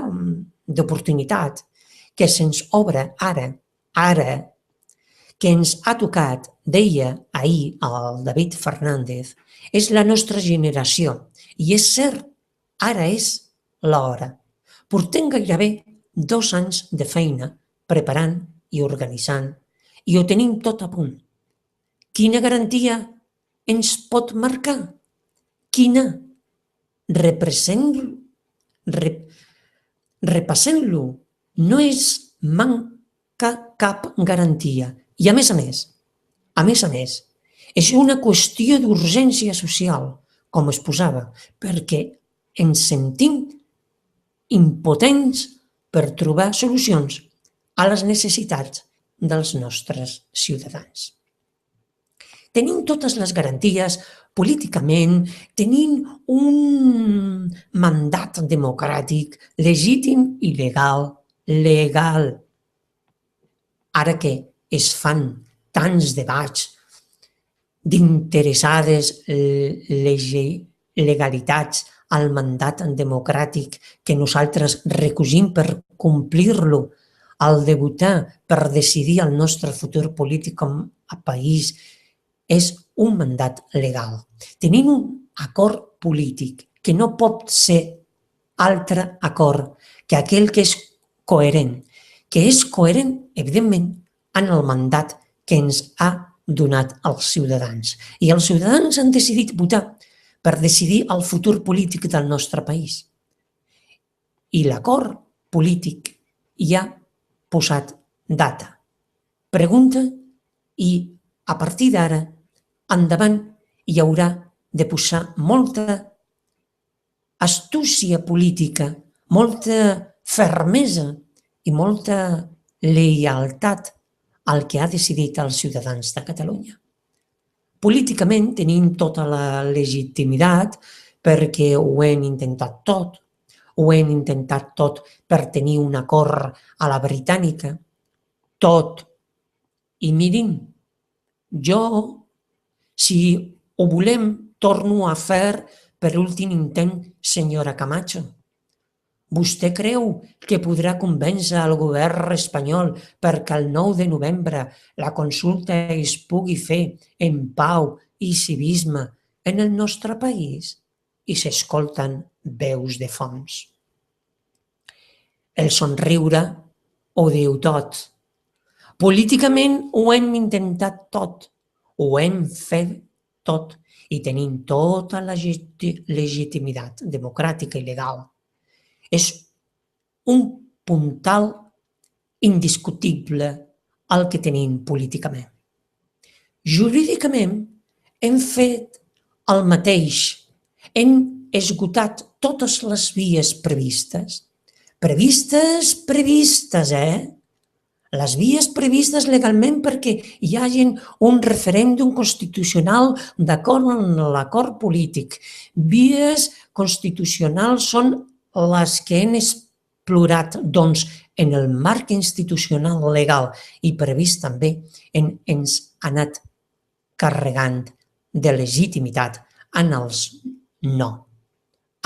d'oportunitat que se'ns obre ara, que ens ha tocat, deia ahir el David Fernández, és la nostra generació. I és cert, ara és l'hora. Portem gairebé 2 anys de feina preparant i organitzant i ho tenim tot a punt. Quina garantia ens pot marcar? Quina? Repassem-lo. No es manca cap garantia. I a més, és una qüestió d'urgència social, com es posava, perquè ens sentim impotents per trobar solucions a les necessitats dels nostres ciutadans. Tenim totes les garanties políticament, tenim un mandat democràtic legítim i legal. Ara que es fan tants debats d'interessades legalitats al mandat democràtic que nosaltres recogim per complir-lo, al debutar per decidir el nostre futur polític com a país, és un mandat legal. Tenim un acord polític que no pot ser altre acord que aquell que és coherent, evidentment, en el mandat que ens ha donat als ciutadans. I els ciutadans han decidit votar per decidir el futur polític del nostre país. I l'acord polític ja ha posat data, pregunta i a partir d'ara endavant hi haurà de posar molta astúcia política, molta fermesa i molta lleialtat al que ha decidit els ciutadans de Catalunya. Políticament tenim tota la legitimitat perquè ho hem intentat tot. Ho hem intentat tot per tenir un acord a la britànica. Tot. I mirin, si ho volem, torno a fer per últim intent, senyora Camacho. Vostè creu que podrà convèncer el govern espanyol perquè el 9 de novembre la consulta es pugui fer en pau i civisme en el nostre país? I s'escolten veus de fons. El somriure ho diu tot. Políticament ho hem intentat tot, ho hem fet tot i tenim tota la legitimitat democràtica i legal. És un puntal indiscutible el que tenim políticament. Jurídicament hem fet el mateix, hem esgotat totes les vies previstes. Previstes, Les vies previstes legalment perquè hi hagi un referèndum constitucional d'acord amb l'acord polític. Vies constitucionals són les que hem explorat, doncs, en el marc institucional legal i previst també ens ha anat carregant de legitimitat en els no.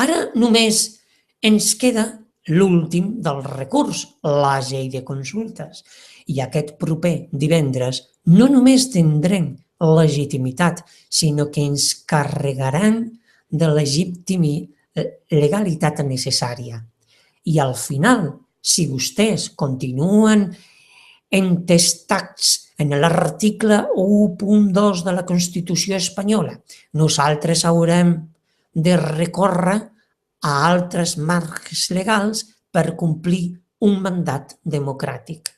Ara només ens queda l'últim del recurs, la llei de consultes. I aquest proper divendres no només tindrem legitimitat, sinó que ens carregaran de legalitat necessària. I al final, si vostès continuen entestats en l'article 1.2 de la Constitució espanyola, nosaltres haurem de recórrer a altres marcs legals per complir un mandat democràtic.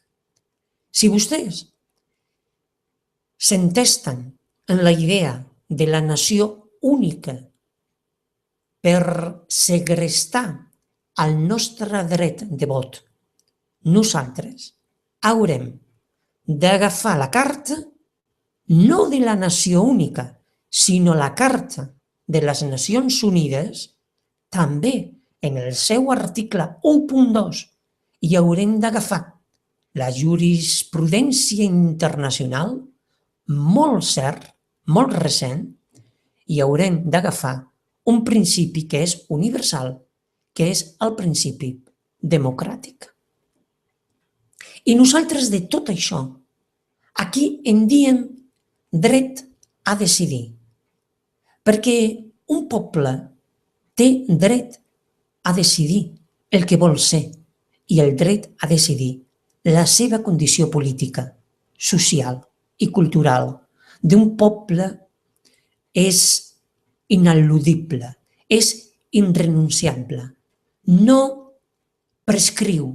Si vostès s'entesten en la idea de la nació única per segrestar el nostre dret de vot, nosaltres haurem d'agafar la carta no de la nació única, sinó la carta de les Nacions Unides. També en el seu article 1.2 hi haurem d'agafar la jurisprudència internacional molt recent, i haurem d'agafar un principi que és universal, que és el principi democràtic. I nosaltres de tot això, aquí en diem dret a decidir, perquè un poble té dret a decidir el que vol ser i el dret a decidir la seva condició política, social i cultural d'un poble és ineludible, és irrenunciable, no prescriu.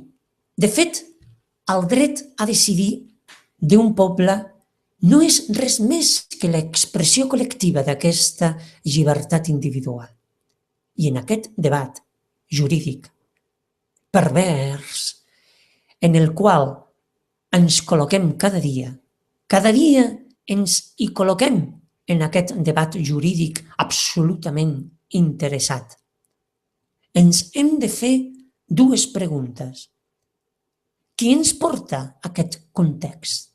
De fet, el dret a decidir d'un poble no és res més que l'expressió col·lectiva d'aquesta llibertat individual. I en aquest debat jurídic pervers en el qual ens col·loquem cada dia ens hi col·loquem en aquest debat jurídic absolutament interessat. Ens hem de fer dues preguntes. Qui ens porta aquest context?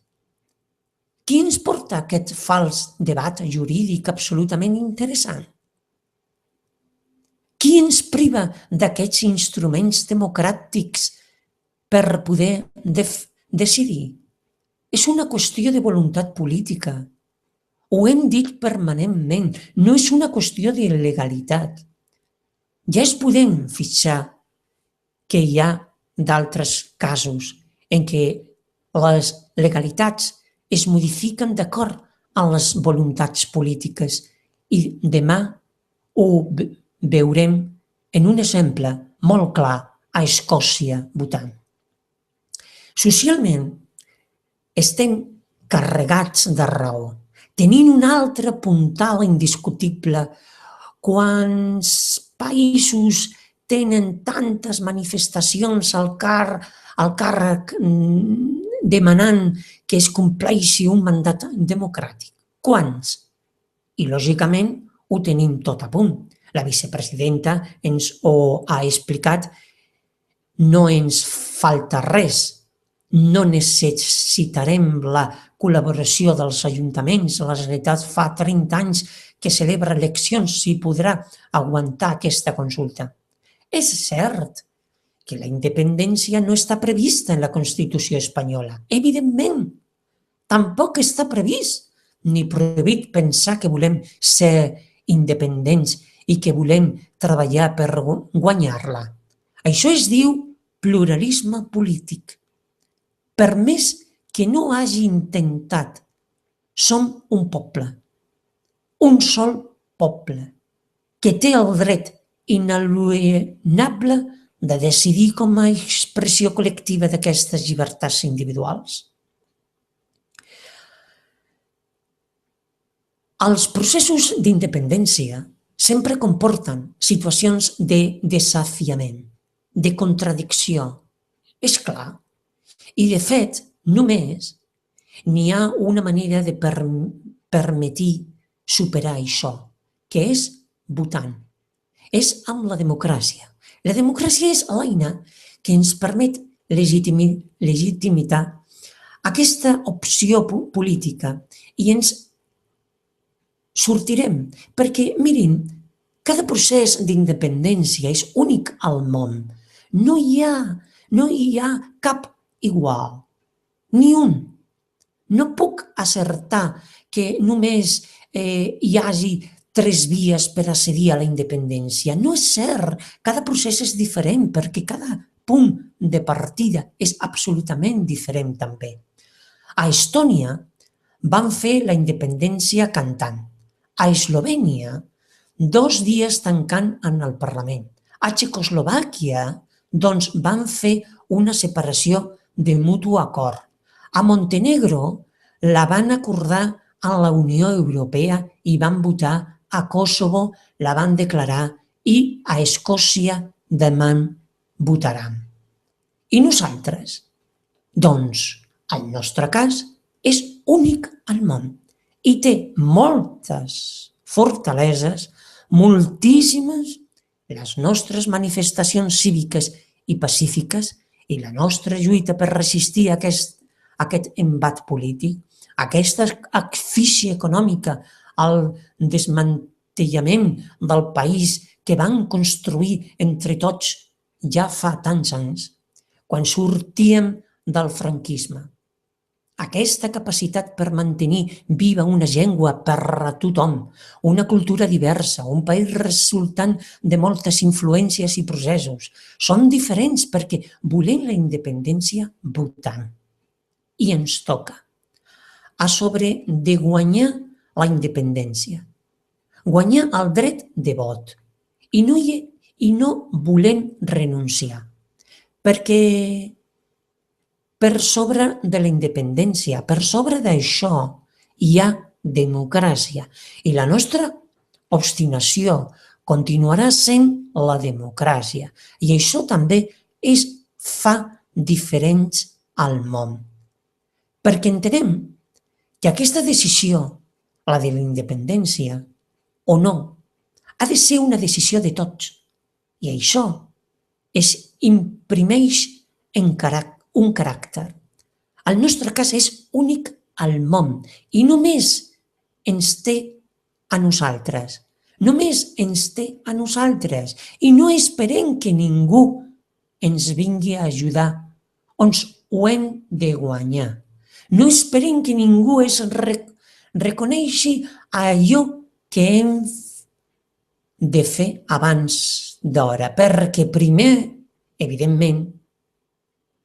Qui ens porta aquest fals debat jurídic absolutament interessant? Qui ens priva d'aquests instruments democràtics per poder decidir? És una qüestió de voluntat política. Ho hem dit permanentment, no és una qüestió de legalitat. Ja es podem fixar que hi ha d'altres casos en què les legalitats es modifiquen d'acord amb les voluntats polítiques i demà ho veurem en un exemple molt clar a Escòcia votant. Socialment estem carregats de raó, tenint un altre puntal indiscutible. Quants països tenen tantes manifestacions al càrrec demanant que es compleixi un mandat democràtic? Quants? I, lògicament, ho tenim tot a punt. La vicepresidenta ens ho ha explicat. No ens falta res. No necessitarem la col·laboració dels ajuntaments. La Generalitat fa 30 anys que celebra eleccions, si podrà aguantar aquesta consulta. És cert que la independència no està prevista en la Constitució espanyola. Evidentment, tampoc està previst ni prohibit pensar que volem ser independents i que volem treballar per guanyar-la. Això es diu pluralisme polític. Per més que no hagi intentat, som un poble, un sol poble, que té el dret inalienable de decidir com a expressió col·lectiva d'aquestes llibertats individuals. Els processos d'independència sempre comporten situacions de desafiament, de contradicció. És clar. I, de fet, només n'hi ha una manera de permetir superar això, que és votant. És amb la democràcia. La democràcia és l'eina que ens permet legitimar aquesta opció política i ens sortirem. Perquè, mirin, cada procés d'independència és únic al món. No hi ha cap igual, ni un. No puc acertar que només hi hagi 3 vies per accedir a la independència. No és cert. Cada procés és diferent perquè cada punt de partida és absolutament diferent també. A Estònia van fer la independència cantant. A Eslovènia, 2 dies tancant en el Parlament. A Txecoslovàquia, doncs, van fer una separació de mutu acord. A Montenegro la van acordar a la Unió Europea i van votar. A Kosovo la van declarar i a Escòcia demà votaran. I nosaltres? Doncs, el nostre cas és únic al món i té moltes fortaleses, moltíssimes, les nostres manifestacions cíviques i pacífiques i la nostra lluita per resistir aquest embat polític, aquesta asfíxia econòmica, el desmantellament del país que vam construir entre tots ja fa tants anys, quan sortíem del franquisme. Aquesta capacitat per mantenir viva una llengua per a tothom, una cultura diversa, un país resultant de moltes influències i processos, són diferents perquè volem la independència votant. I ens toca a sobre de guanyar la independència, guanyar el dret de vot. I no volem renunciar, perquè per sobre de la independència, per sobre d'això, hi ha democràcia. I la nostra obstinació continuarà sent la democràcia. I això també fa diferents al món. Perquè entenem que aquesta decisió, la de la independència, o no, ha de ser una decisió de tots. I això imprimeix un caràcter. El nostre cas és únic al món i només ens té a nosaltres. Només ens té a nosaltres i no esperem que ningú ens vingui a ajudar. Ens ho hem de guanyar. No esperem que ningú es reconeixi allò que hem de fer abans d'hora, perquè primer, evidentment,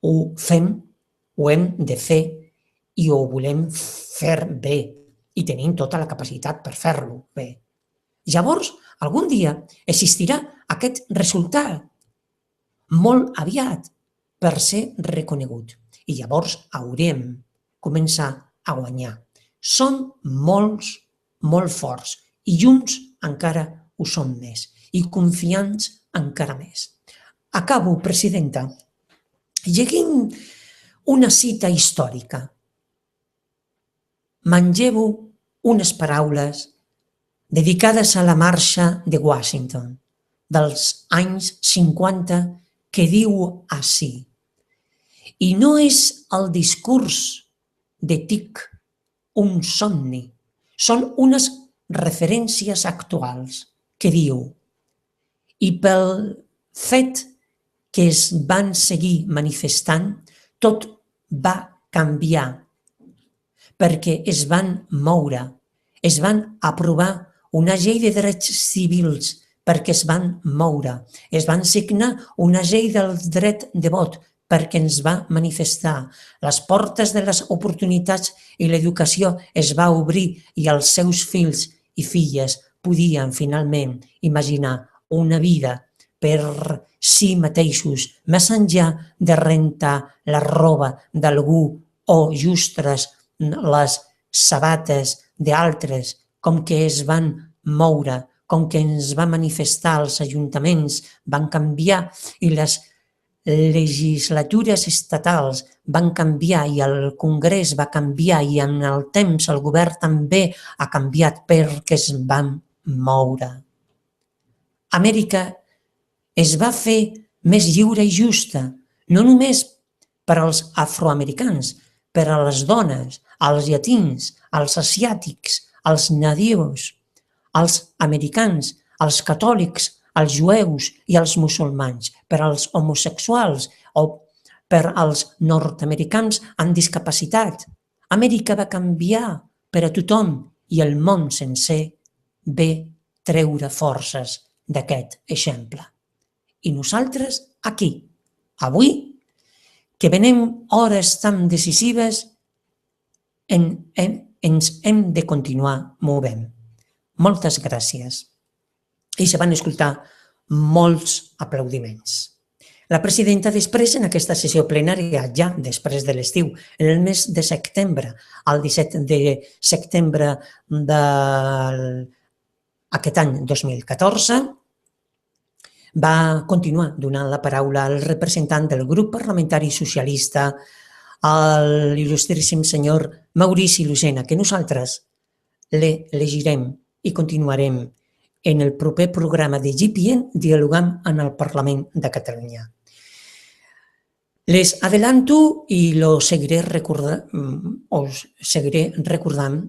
ho hem de fer i ho volem fer bé i tenim tota la capacitat per fer-lo bé. Llavors, algun dia existirà aquest resultat molt aviat per ser reconegut i llavors haurem començar a guanyar. Són molts, molt forts i junts encara ho som més i confiants encara més. Acabo, presidenta, llegint una cita històrica. Manllevo unes paraules dedicades a la marxa de Washington dels anys 50 que diu així: i no és el discurs de TIC un somni, són unes referències actuals que diu: i pel fet que es van seguir manifestant, tot va canviar, perquè es van moure, es van aprovar una llei de drets civils, perquè es van moure, es van signar una llei del dret de vot, perquè ens va manifestar. Les portes de les oportunitats i l'educació es va obrir i els seus fills i filles podien finalment imaginar una vida per si mateixos, més enllà de rentar la roba d'algú o justres les sabates d'altres, com que es van moure, com que ens va manifestar els ajuntaments, van canviar i les legislatures estatals van canviar i el Congrés va canviar i en el temps el govern també ha canviat perquè es van moure. Amèrica es va fer més lliure i justa, no només per als afroamericans, per a les dones, als llatins, als asiàtics, als nadius, als americans, als catòlics, als jueus i als musulmans, per als homosexuals o per als nord-americans amb discapacitat. Amèrica va canviar per a tothom i el món sencer ve treure forces d'aquest exemple. I nosaltres aquí, avui, que venem hores tan decisives, ens hem de continuar movent. Moltes gràcies. I se van escoltar molts aplaudiments. La presidenta després, en aquesta sessió plenària, ja després de l'estiu, en el mes de setembre, el 17 de setembre d'aquest any 2014, va continuar donant la paraula al representant del grup parlamentari socialista, l'il·lustríssim senyor Maurici Lucena, que nosaltres l'elegirem i continuarem en el proper programa de GPN dialogant en el Parlament de Catalunya. Les adelanto i os seguiré recordant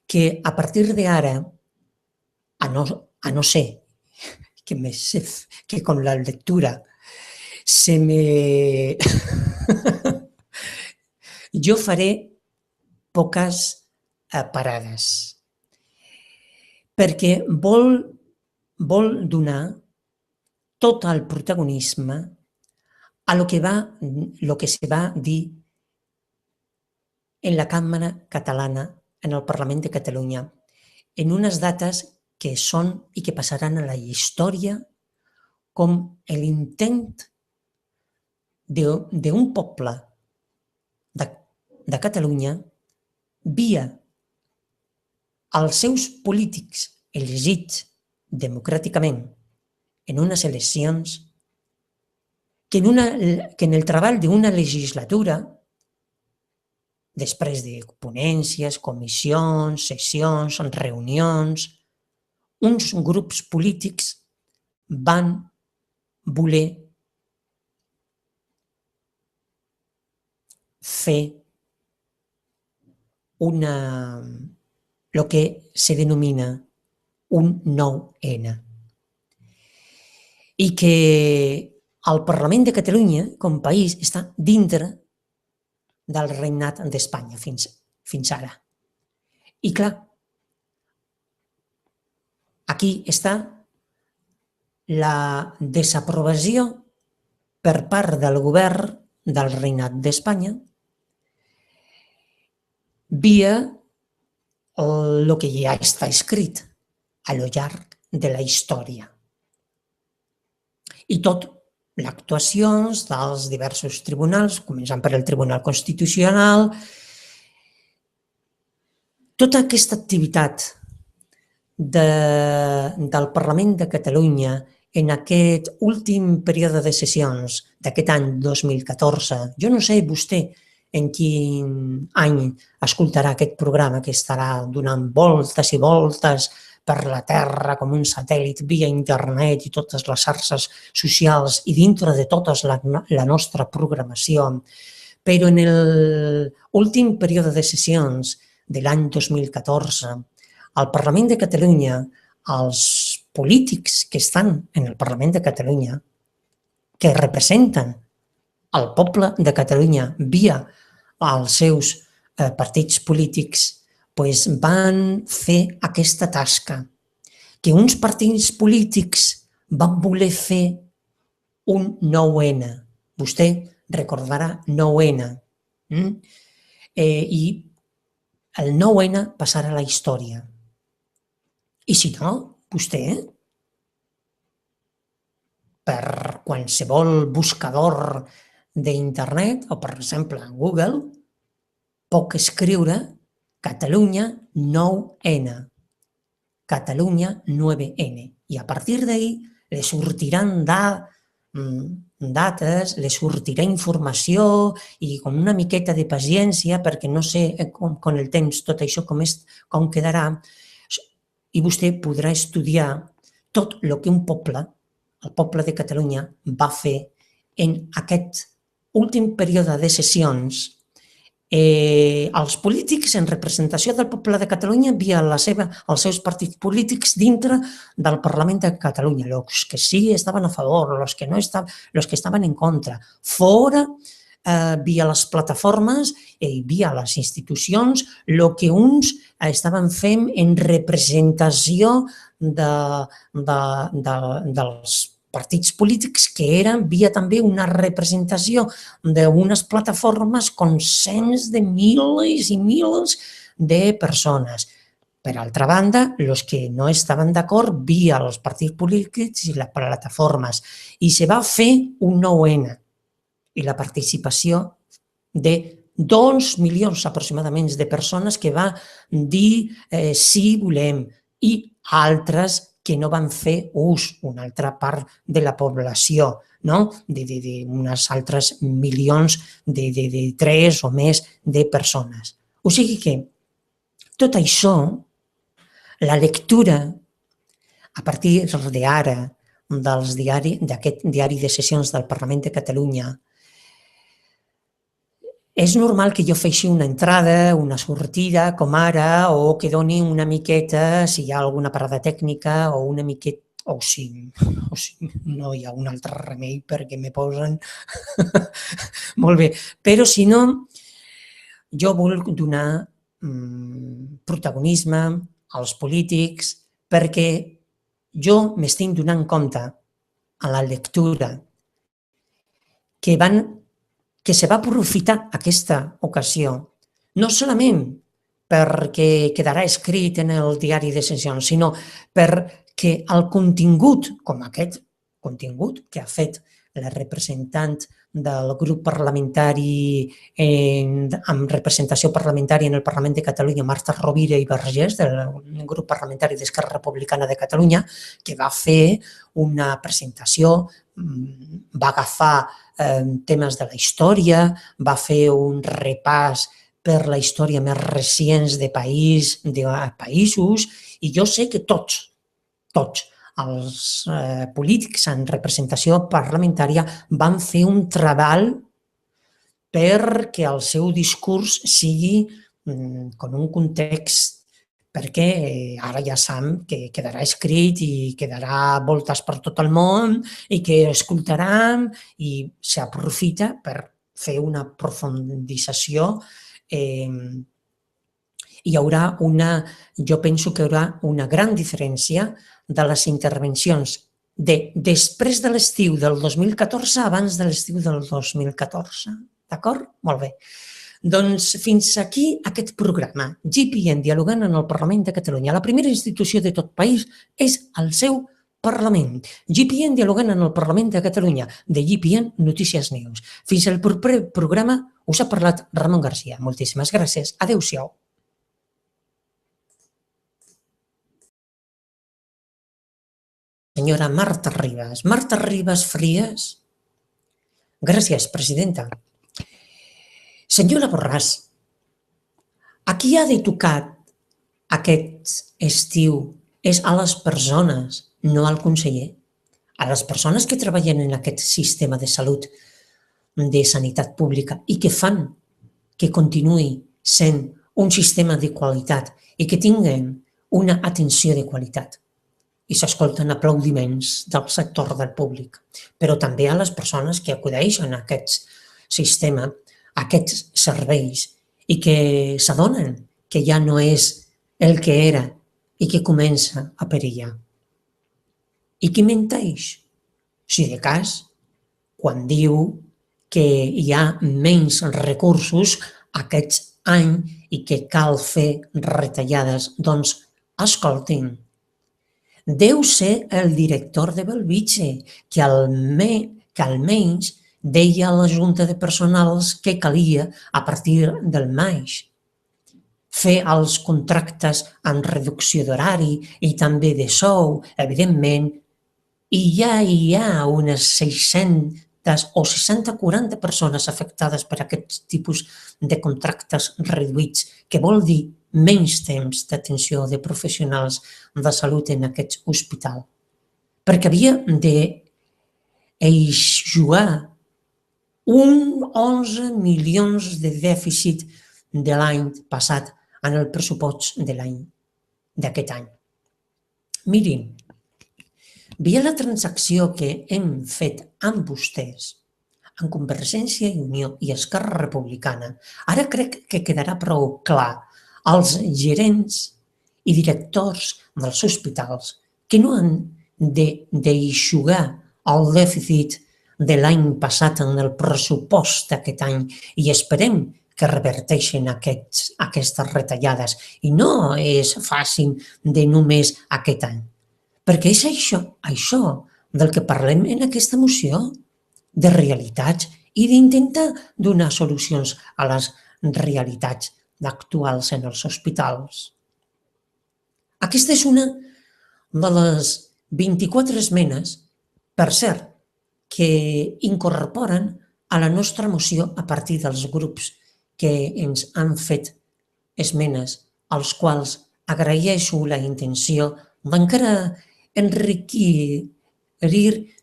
que a partir d'ara, a no ser que con la lectura se me... Jo faré poques parades, perquè vol donar tot el protagonisme a lo que se va dir en la Càmera Catalana, en el Parlament de Catalunya, en unes dates que són i que passaran a la història com l'intent d'un poble de Catalunya via els seus polítics elegits democràticament en unes eleccions que en el treball d'una legislatura, després de ponències, comissions, sessions, reunions, uns grups polítics van voler fer el que se denomina un 9N. I que el Parlament de Catalunya, com a país, està dintre del regnat d'Espanya fins ara. I clar, aquí està la desaprovació per part del govern del regnat d'Espanya via el que ja està escrit a lo llarg de la història. I tot les actuacions dels diversos tribunals, començant per el Tribunal Constitucional, tota aquesta activitat del Parlament de Catalunya en aquest últim període de sessions d'aquest any 2014, jo no sé vostè en quin any escoltarà aquest programa que estarà donant voltes i voltes per la Terra com un satèl·lit via internet i totes les xarxes socials i dintre de tota la nostra programació. Però en l'últim període de sessions de l'any 2014, al Parlament de Catalunya, els polítics que estan en el Parlament de Catalunya, que representen el poble de Catalunya via els seus partits polítics, van fer aquesta tasca, que uns partits polítics van voler fer un 9N. Vostè recordarà 9N. I el 9N passarà a la història. I si no, vostè, per qualsevol buscador d'internet, o per exemple en Google, pot escriure Catalunya 9N, Catalunya 9N, i a partir d'ahí li sortiran dates, li sortirà informació i com una miqueta de paciència, perquè no sé con el temps tot això com quedarà, i vostè podrà estudiar tot el que un poble, el poble de Catalunya, va fer en aquest últim període de sessions. Els polítics en representació del poble de Catalunya via els seus partits polítics dintre del Parlament de Catalunya, els que sí estaven a favor, els que no estaven, els que estaven en contra, fora via les plataformes i via les institucions, el que uns estaven fent en representació dels partits polítics, que eren via també una representació d'unes plataformes con cents de milers i milers de persones. Per altra banda, els que no estaven d'acord via els partits polítics i les plataformes. I se va fer un 9N i la participació de 2 milions aproximadament de persones que va dir sí volem, i altres que no van fer ús, una altra part de la població, d'unes altres milions de 3 o més de persones. O sigui que tot això, la lectura a partir d'ara d'aquest diari de sessions del Parlament de Catalunya, és normal que jo faci una entrada, una sortida, com ara, o que doni una miqueta, si hi ha alguna parada tècnica, o una miqueta o si no hi ha un altre remei perquè me posen molt bé. Però si no, jo vull donar protagonisme als polítics perquè jo m'estic donant compte a la lectura que se va aprofitar aquesta ocasió, no solament perquè quedarà escrit en el diari de sessions, sinó perquè el contingut, com aquest contingut que ha fet la representant del grup parlamentari amb representació parlamentària en el Parlament de Catalunya, Marta Rovira i Vergés, del grup parlamentari d'Esquerra Republicana de Catalunya, que va fer una presentació, va agafar temes de la història, va fer un repàs per la història més recents de països, i jo sé que tots els polítics en representació parlamentària van fer un treball perquè el seu discurs sigui con un context, perquè ara ja sabem que quedarà escrit i quedarà voltes per tot el món i que escoltaran i s'aprofita per fer una profundització. Jo penso que hi haurà una gran diferència de les intervencions després de l'estiu del 2014 abans de l'estiu del 2014. D'acord? Molt bé. Doncs fins aquí aquest programa, GPN dialogant en el Parlament de Catalunya. La primera institució de tot país és el seu Parlament. GPN dialogant en el Parlament de Catalunya, de GPN Notícies News. Fins al proper programa us ha parlat Ramon Garcia. Moltíssimes gràcies. Adéu-siau. Senyora Marta Ribas. Marta Ribas Frías. Gràcies, presidenta. Senyora Borràs, a qui ha de tocar aquest estiu és a les persones, no al conseller, a les persones que treballen en aquest sistema de salut, de sanitat pública i que fan que continuï sent un sistema de qualitat i que tinguin una atenció de qualitat. I s'escolten aplaudiments del sector del públic, però també a les persones que acudeixen a aquest sistema, a aquests serveis, i que s'adonen que ja no és el que era i que comença a perillar. I qui menteix? Si de cas, quan diu que hi ha menys recursos aquest any i que cal fer retallades, doncs escoltin, deu ser el director de Bellvitge que almenys deia a la Junta de Personals que calia a partir del maig fer els contractes amb reducció d'horari i també de sou, evidentment, i ja hi ha unes 600 o 60-40 persones afectades per aquest tipus de contractes reduïts, que vol dir menys temps d'atenció de professionals de salut en aquest hospital, perquè havia d'eixugar 11 milions de dèficit de l'any passat en el pressupost d'aquest any. Mirin, via la transacció que hem fet amb vostès, amb Convergència i Unió i Esquerra Republicana, ara crec que quedarà prou clar als gerents i directors dels hospitals que no han d'eixugar el dèficit de l'any passat en el pressupost d'aquest any i esperem que reverteixin aquestes retallades. I no és fàcil de només aquest any, perquè és això del que parlem en aquesta moció, de realitats i d'intentar donar solucions a les realitats actuals en els hospitals. Aquesta és una de les 24 esmenes, per cert, que incorporen a la nostra moció a partir dels grups que ens han fet esmenes, als quals agraeixo la intenció d'encara enriquir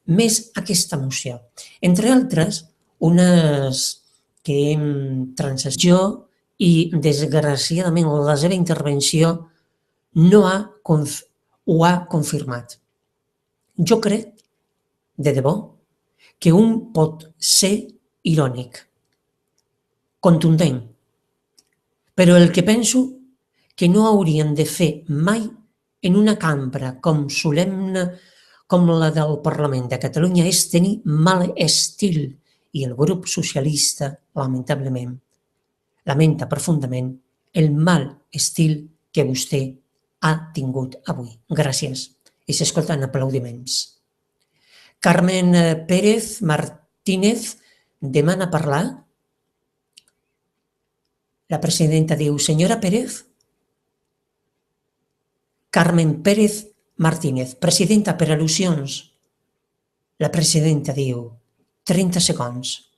més aquesta moció. Entre altres, unes que hem transaccionat i, desgraciadament, la seva intervenció no ho ha confirmat. Jo crec, de debò, que un pot ser irònic, contundent, però el que penso que no haurien de fer mai en una cambra com solemne com la del Parlament de Catalunya és tenir mal estil, i el grup socialista, lamentablement, lamenta profundament el mal estil que vostè ha tingut avui. Gràcies. I s'escolten aplaudiments. Carmen Pérez Martínez demana parlar. La presidenta diu, senyora Pérez. Carmen Pérez Martínez, presidenta per al·lusions. La presidenta diu, 30 segons.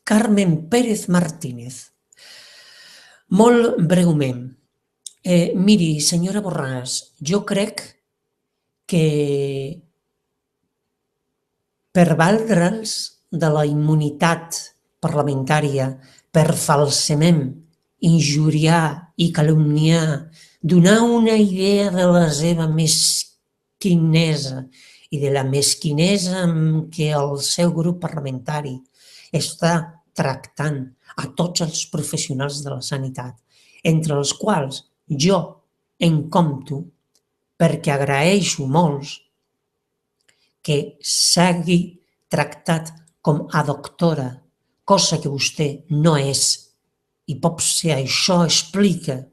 Carmen Pérez Martínez. Molt breument. Miri, senyora Borràs, jo crec que per valdre'ls de la immunitat parlamentària, per falsament injuriar i calumniar, donar una idea de la seva mesquinesa i de la mesquinesa amb què el seu grup parlamentari està tractant a tots els professionals de la sanitat, entre els quals jo en compto, perquè agraeixo molt que s'hagi tractat com a doctora, cosa que vostè no és, i potser això explica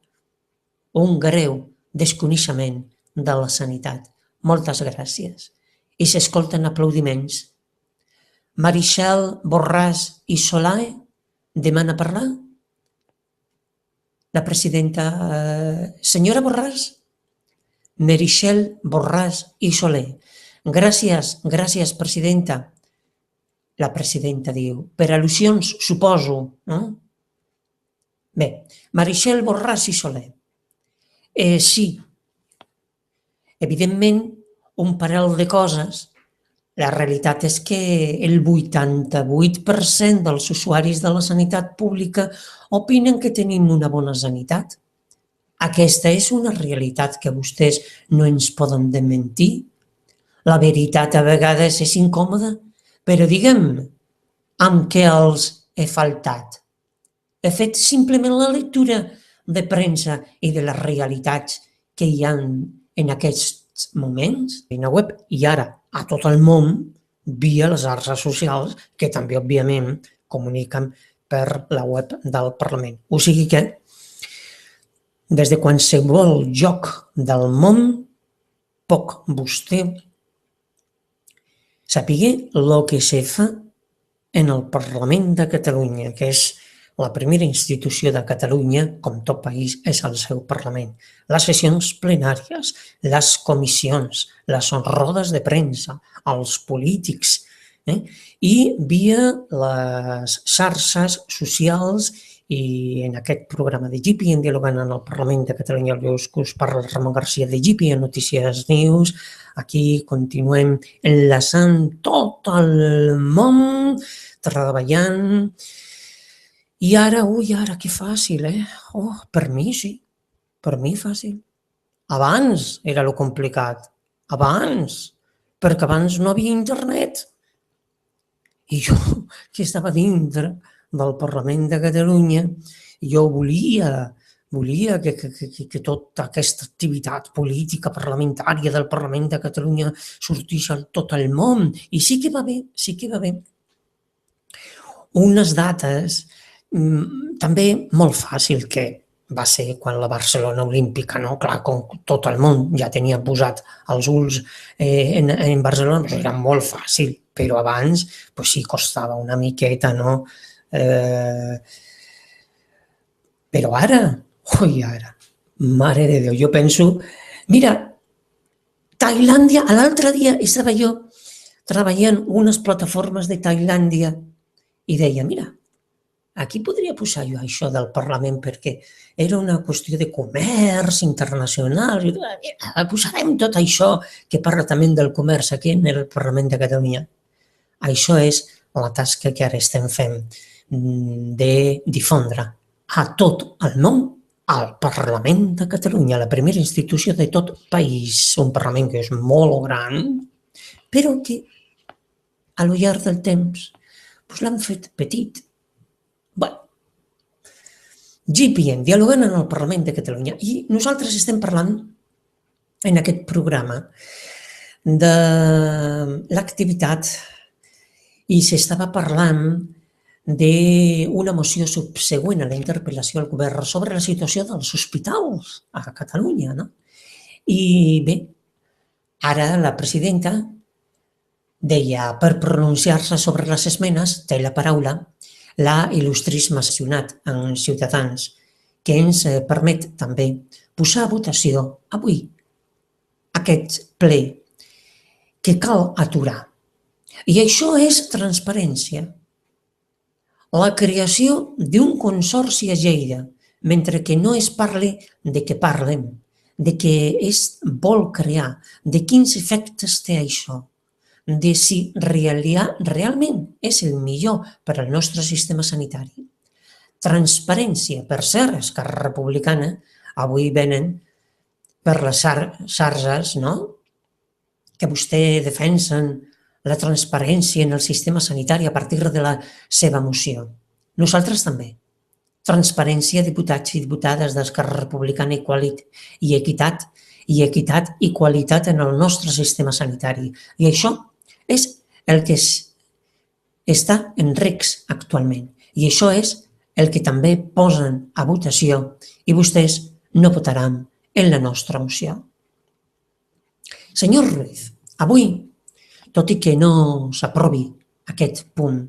un greu desconeixement de la sanitat. Moltes gràcies. I s'escolten aplaudiments. Meritxell Borràs i Solà demana parlar? La presidenta, senyora Borràs? Meritxell Borràs i Solà. Gràcies, presidenta. La presidenta diu, per al·lusions, suposo, no? Bé, Meritxell Borràs i Solà. Sí, evidentment, un parell de coses. La realitat és que el 88% dels usuaris de la sanitat pública opinen que tenim una bona sanitat. Aquesta és una realitat que vostès no ens poden desmentir. La veritat a vegades és incòmoda, però diguem amb què els he faltat. He fet simplement la lectura de premsa i de les realitats que hi ha en aquests moments en la web i ara a tot el món via les xarxes socials que també, òbviament, comuniquen per la web del Parlament. O sigui que, des de qualsevol lloc del món, puc vostè saber el que se fa en el Parlament de Catalunya, que és la primera institució de Catalunya, com tot país, és el seu Parlament. Les sessions plenàries, les comissions, les rodes de premsa, els polítics, i via les xarxes socials i en aquest programa de GPN, dialogant en el Parlament de Catalunya, que us parla Ramon Garcia de GPN Notícies News. Aquí continuem enlaçant tot el món, treballant. I ara, que fàcil, per mi sí, per mi fàcil. Abans era lo complicat, perquè abans no havia internet. I jo, que estava dintre del Parlament de Catalunya, jo volia que tota aquesta activitat política parlamentària del Parlament de Catalunya sortís a tot el món. I sí que va bé. Unes dates també molt fàcil, que va ser quan la Barcelona Olímpica, no? Clar, com tot el món ja tenia posat els ulls en Barcelona, era molt fàcil, però abans sí costava una miqueta, no? Però ara, mare de Déu, jo penso, mira, Tailàndia, l'altre dia estava jo treballant unes plataformes de Tailàndia i deia, mira, aquí podria posar jo això del Parlament perquè era una qüestió de comerç internacional. Posarem tot això que parla també del comerç aquí en el Parlament de Catalunya. Això és la tasca que ara estem fent de difondre a tot el món al Parlament de Catalunya, la primera institució de tot país, un Parlament que és molt gran, però que a lo llarg del temps l'han fet petit. Bé, GPN, dialogant en el Parlament de Catalunya, i nosaltres estem parlant en aquest programa de l'activitat i s'estava parlant d'una moció subsegüent a la interpel·lació al govern sobre la situació dels hospitals a Catalunya, no? I bé, ara la presidenta deia, per pronunciar-se sobre les esmenes, té la paraula la il·lustríssima sessionat en Ciutadans, que ens permet també posar a votació avui aquest ple que cal aturar. I això és transparència. La creació d'un consorci a Lleida, mentre que no es parli de què parlem, de què es vol crear, de quins efectes té això, de si realment és el millor per al nostre sistema sanitari. Transparència, per cert, Esquerra Republicana, avui venen per les xarxes, no?, que vostè defensen la transparència en el sistema sanitari a partir de la seva moció. Nosaltres també. Transparència, diputats i diputades d'Esquerra Republicana i equitat i qualitat en el nostre sistema sanitari. I això és el que està en risc actualment. I això és el que també posen a votació i vostès no votaran en la nostra moció. Senyor Ruiz, avui, tot i que no s'aprovi aquest punt,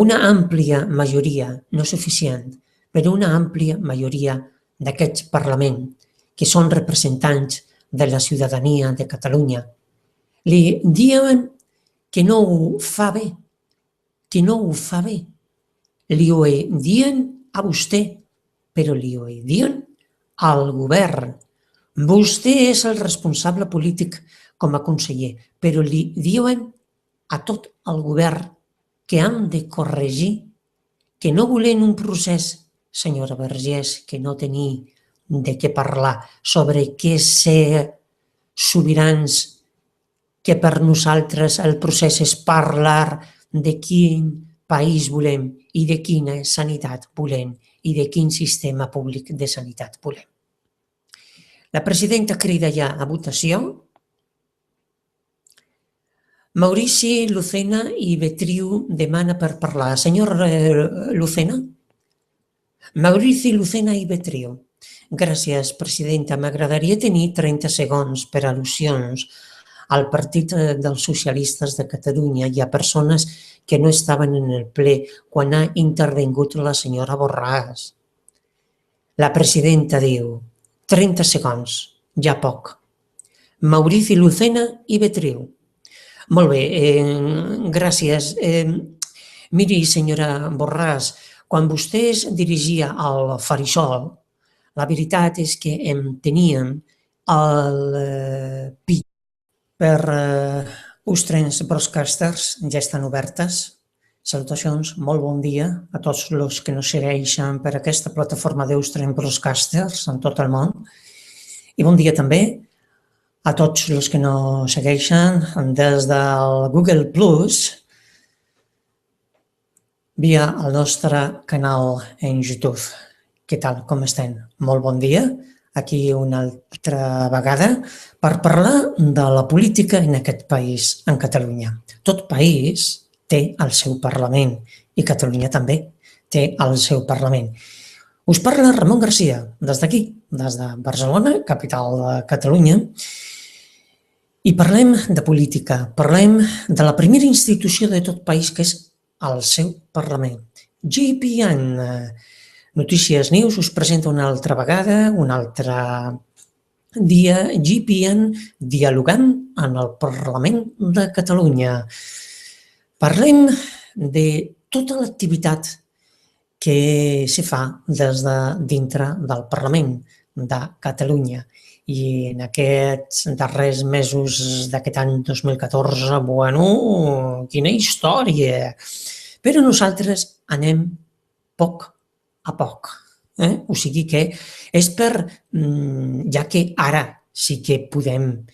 una àmplia majoria, no suficient, però una àmplia majoria d'aquest Parlament, que són representants de la ciutadania de Catalunya, li diuen que no ho fa bé, Li ho diuen a vostè, però li ho diuen al govern. Vostè és el responsable polític com a conseller, però li diuen a tot el govern que han de corregir, que no volen un procés, senyora Vergés, que no tenia de què parlar sobre què ser sobirans, que per nosaltres el procés és parlar de quin país volem i de quina sanitat volem i de quin sistema públic de sanitat volem. La presidenta crida ja a votació. Maurici Lucena i Betriu demana per parlar. Senyor Lucena? Maurici Lucena i Betriu. Gràcies, presidenta. M'agradaria tenir 30 segons per al·lusions al Partit dels Socialistes de Catalunya i a persones que no estaven en el ple quan ha intervingut la senyora Borràs. La presidenta diu 30 segons, ja poc. Maurici Lucena i Betriu. Molt bé, gràcies. Miri, senyora Borràs, quan vostè es dirigia al Farissol, la veritat és que em teníem el pit per Ustrens Broadcasters, ja estan obertes. Salutacions, molt bon dia a tots els que nos segueixen per aquesta plataforma d'Ustrens Broadcasters en tot el món. I bon dia també a tots els que no segueixen des del Google Plus via el nostre canal en YouTube. Què tal, com estem? Molt bon dia. Aquí una altra vegada per parlar de la política en aquest país, en Catalunya. Tot país té el seu Parlament i Catalunya també té el seu Parlament. Us parla Ramon Garcia, des d'aquí, des de Barcelona, capital de Catalunya, i parlem de política, parlem de la primera institució de tot país que és el seu Parlament. GPN, Notícies News, us presenta una altra vegada, un altre dia, GPN dialogant en el Parlament de Catalunya. Parlem de tota l'activitat que se fa des de dintre del Parlament de Catalunya. I en aquests darrers mesos d'aquest any 2014, bueno, quina història! Però nosaltres anem poc a poc. O sigui que és per, ja que ara sí que podem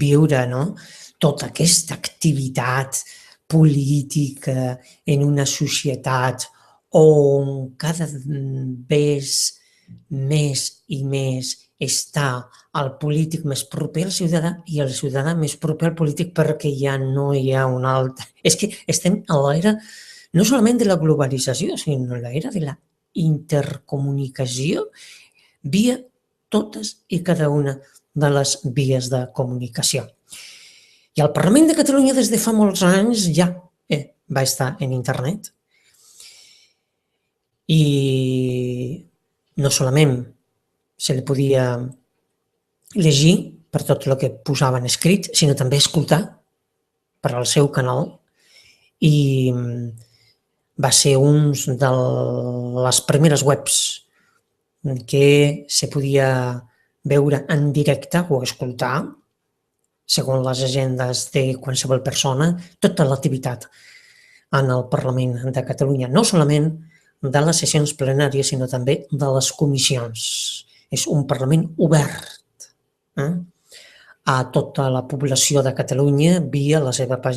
viure, no? Tota aquesta activitat política en una societat on cada vegada més i més està el polític més proper al ciutadà i el ciutadà més proper al polític perquè ja no hi ha un altre. És que estem a l'era no solament de la globalització, sinó a l'era de la intercomunicació via totes i cada una de les vies de comunicació. I el Parlament de Catalunya des de fa molts anys ja va estar en internet i no solament se li podia llegir per tot el que posaven escrit, sinó també escoltar per al seu canal i va ser una de les primeres webs que se podia veure en directe o escoltar, segons les agendes de qualsevol persona, tota l'activitat en el Parlament de Catalunya, no solament de les sessions plenàries, sinó també de les comissions. És un Parlament obert a tota la població de Catalunya via la seva pàgina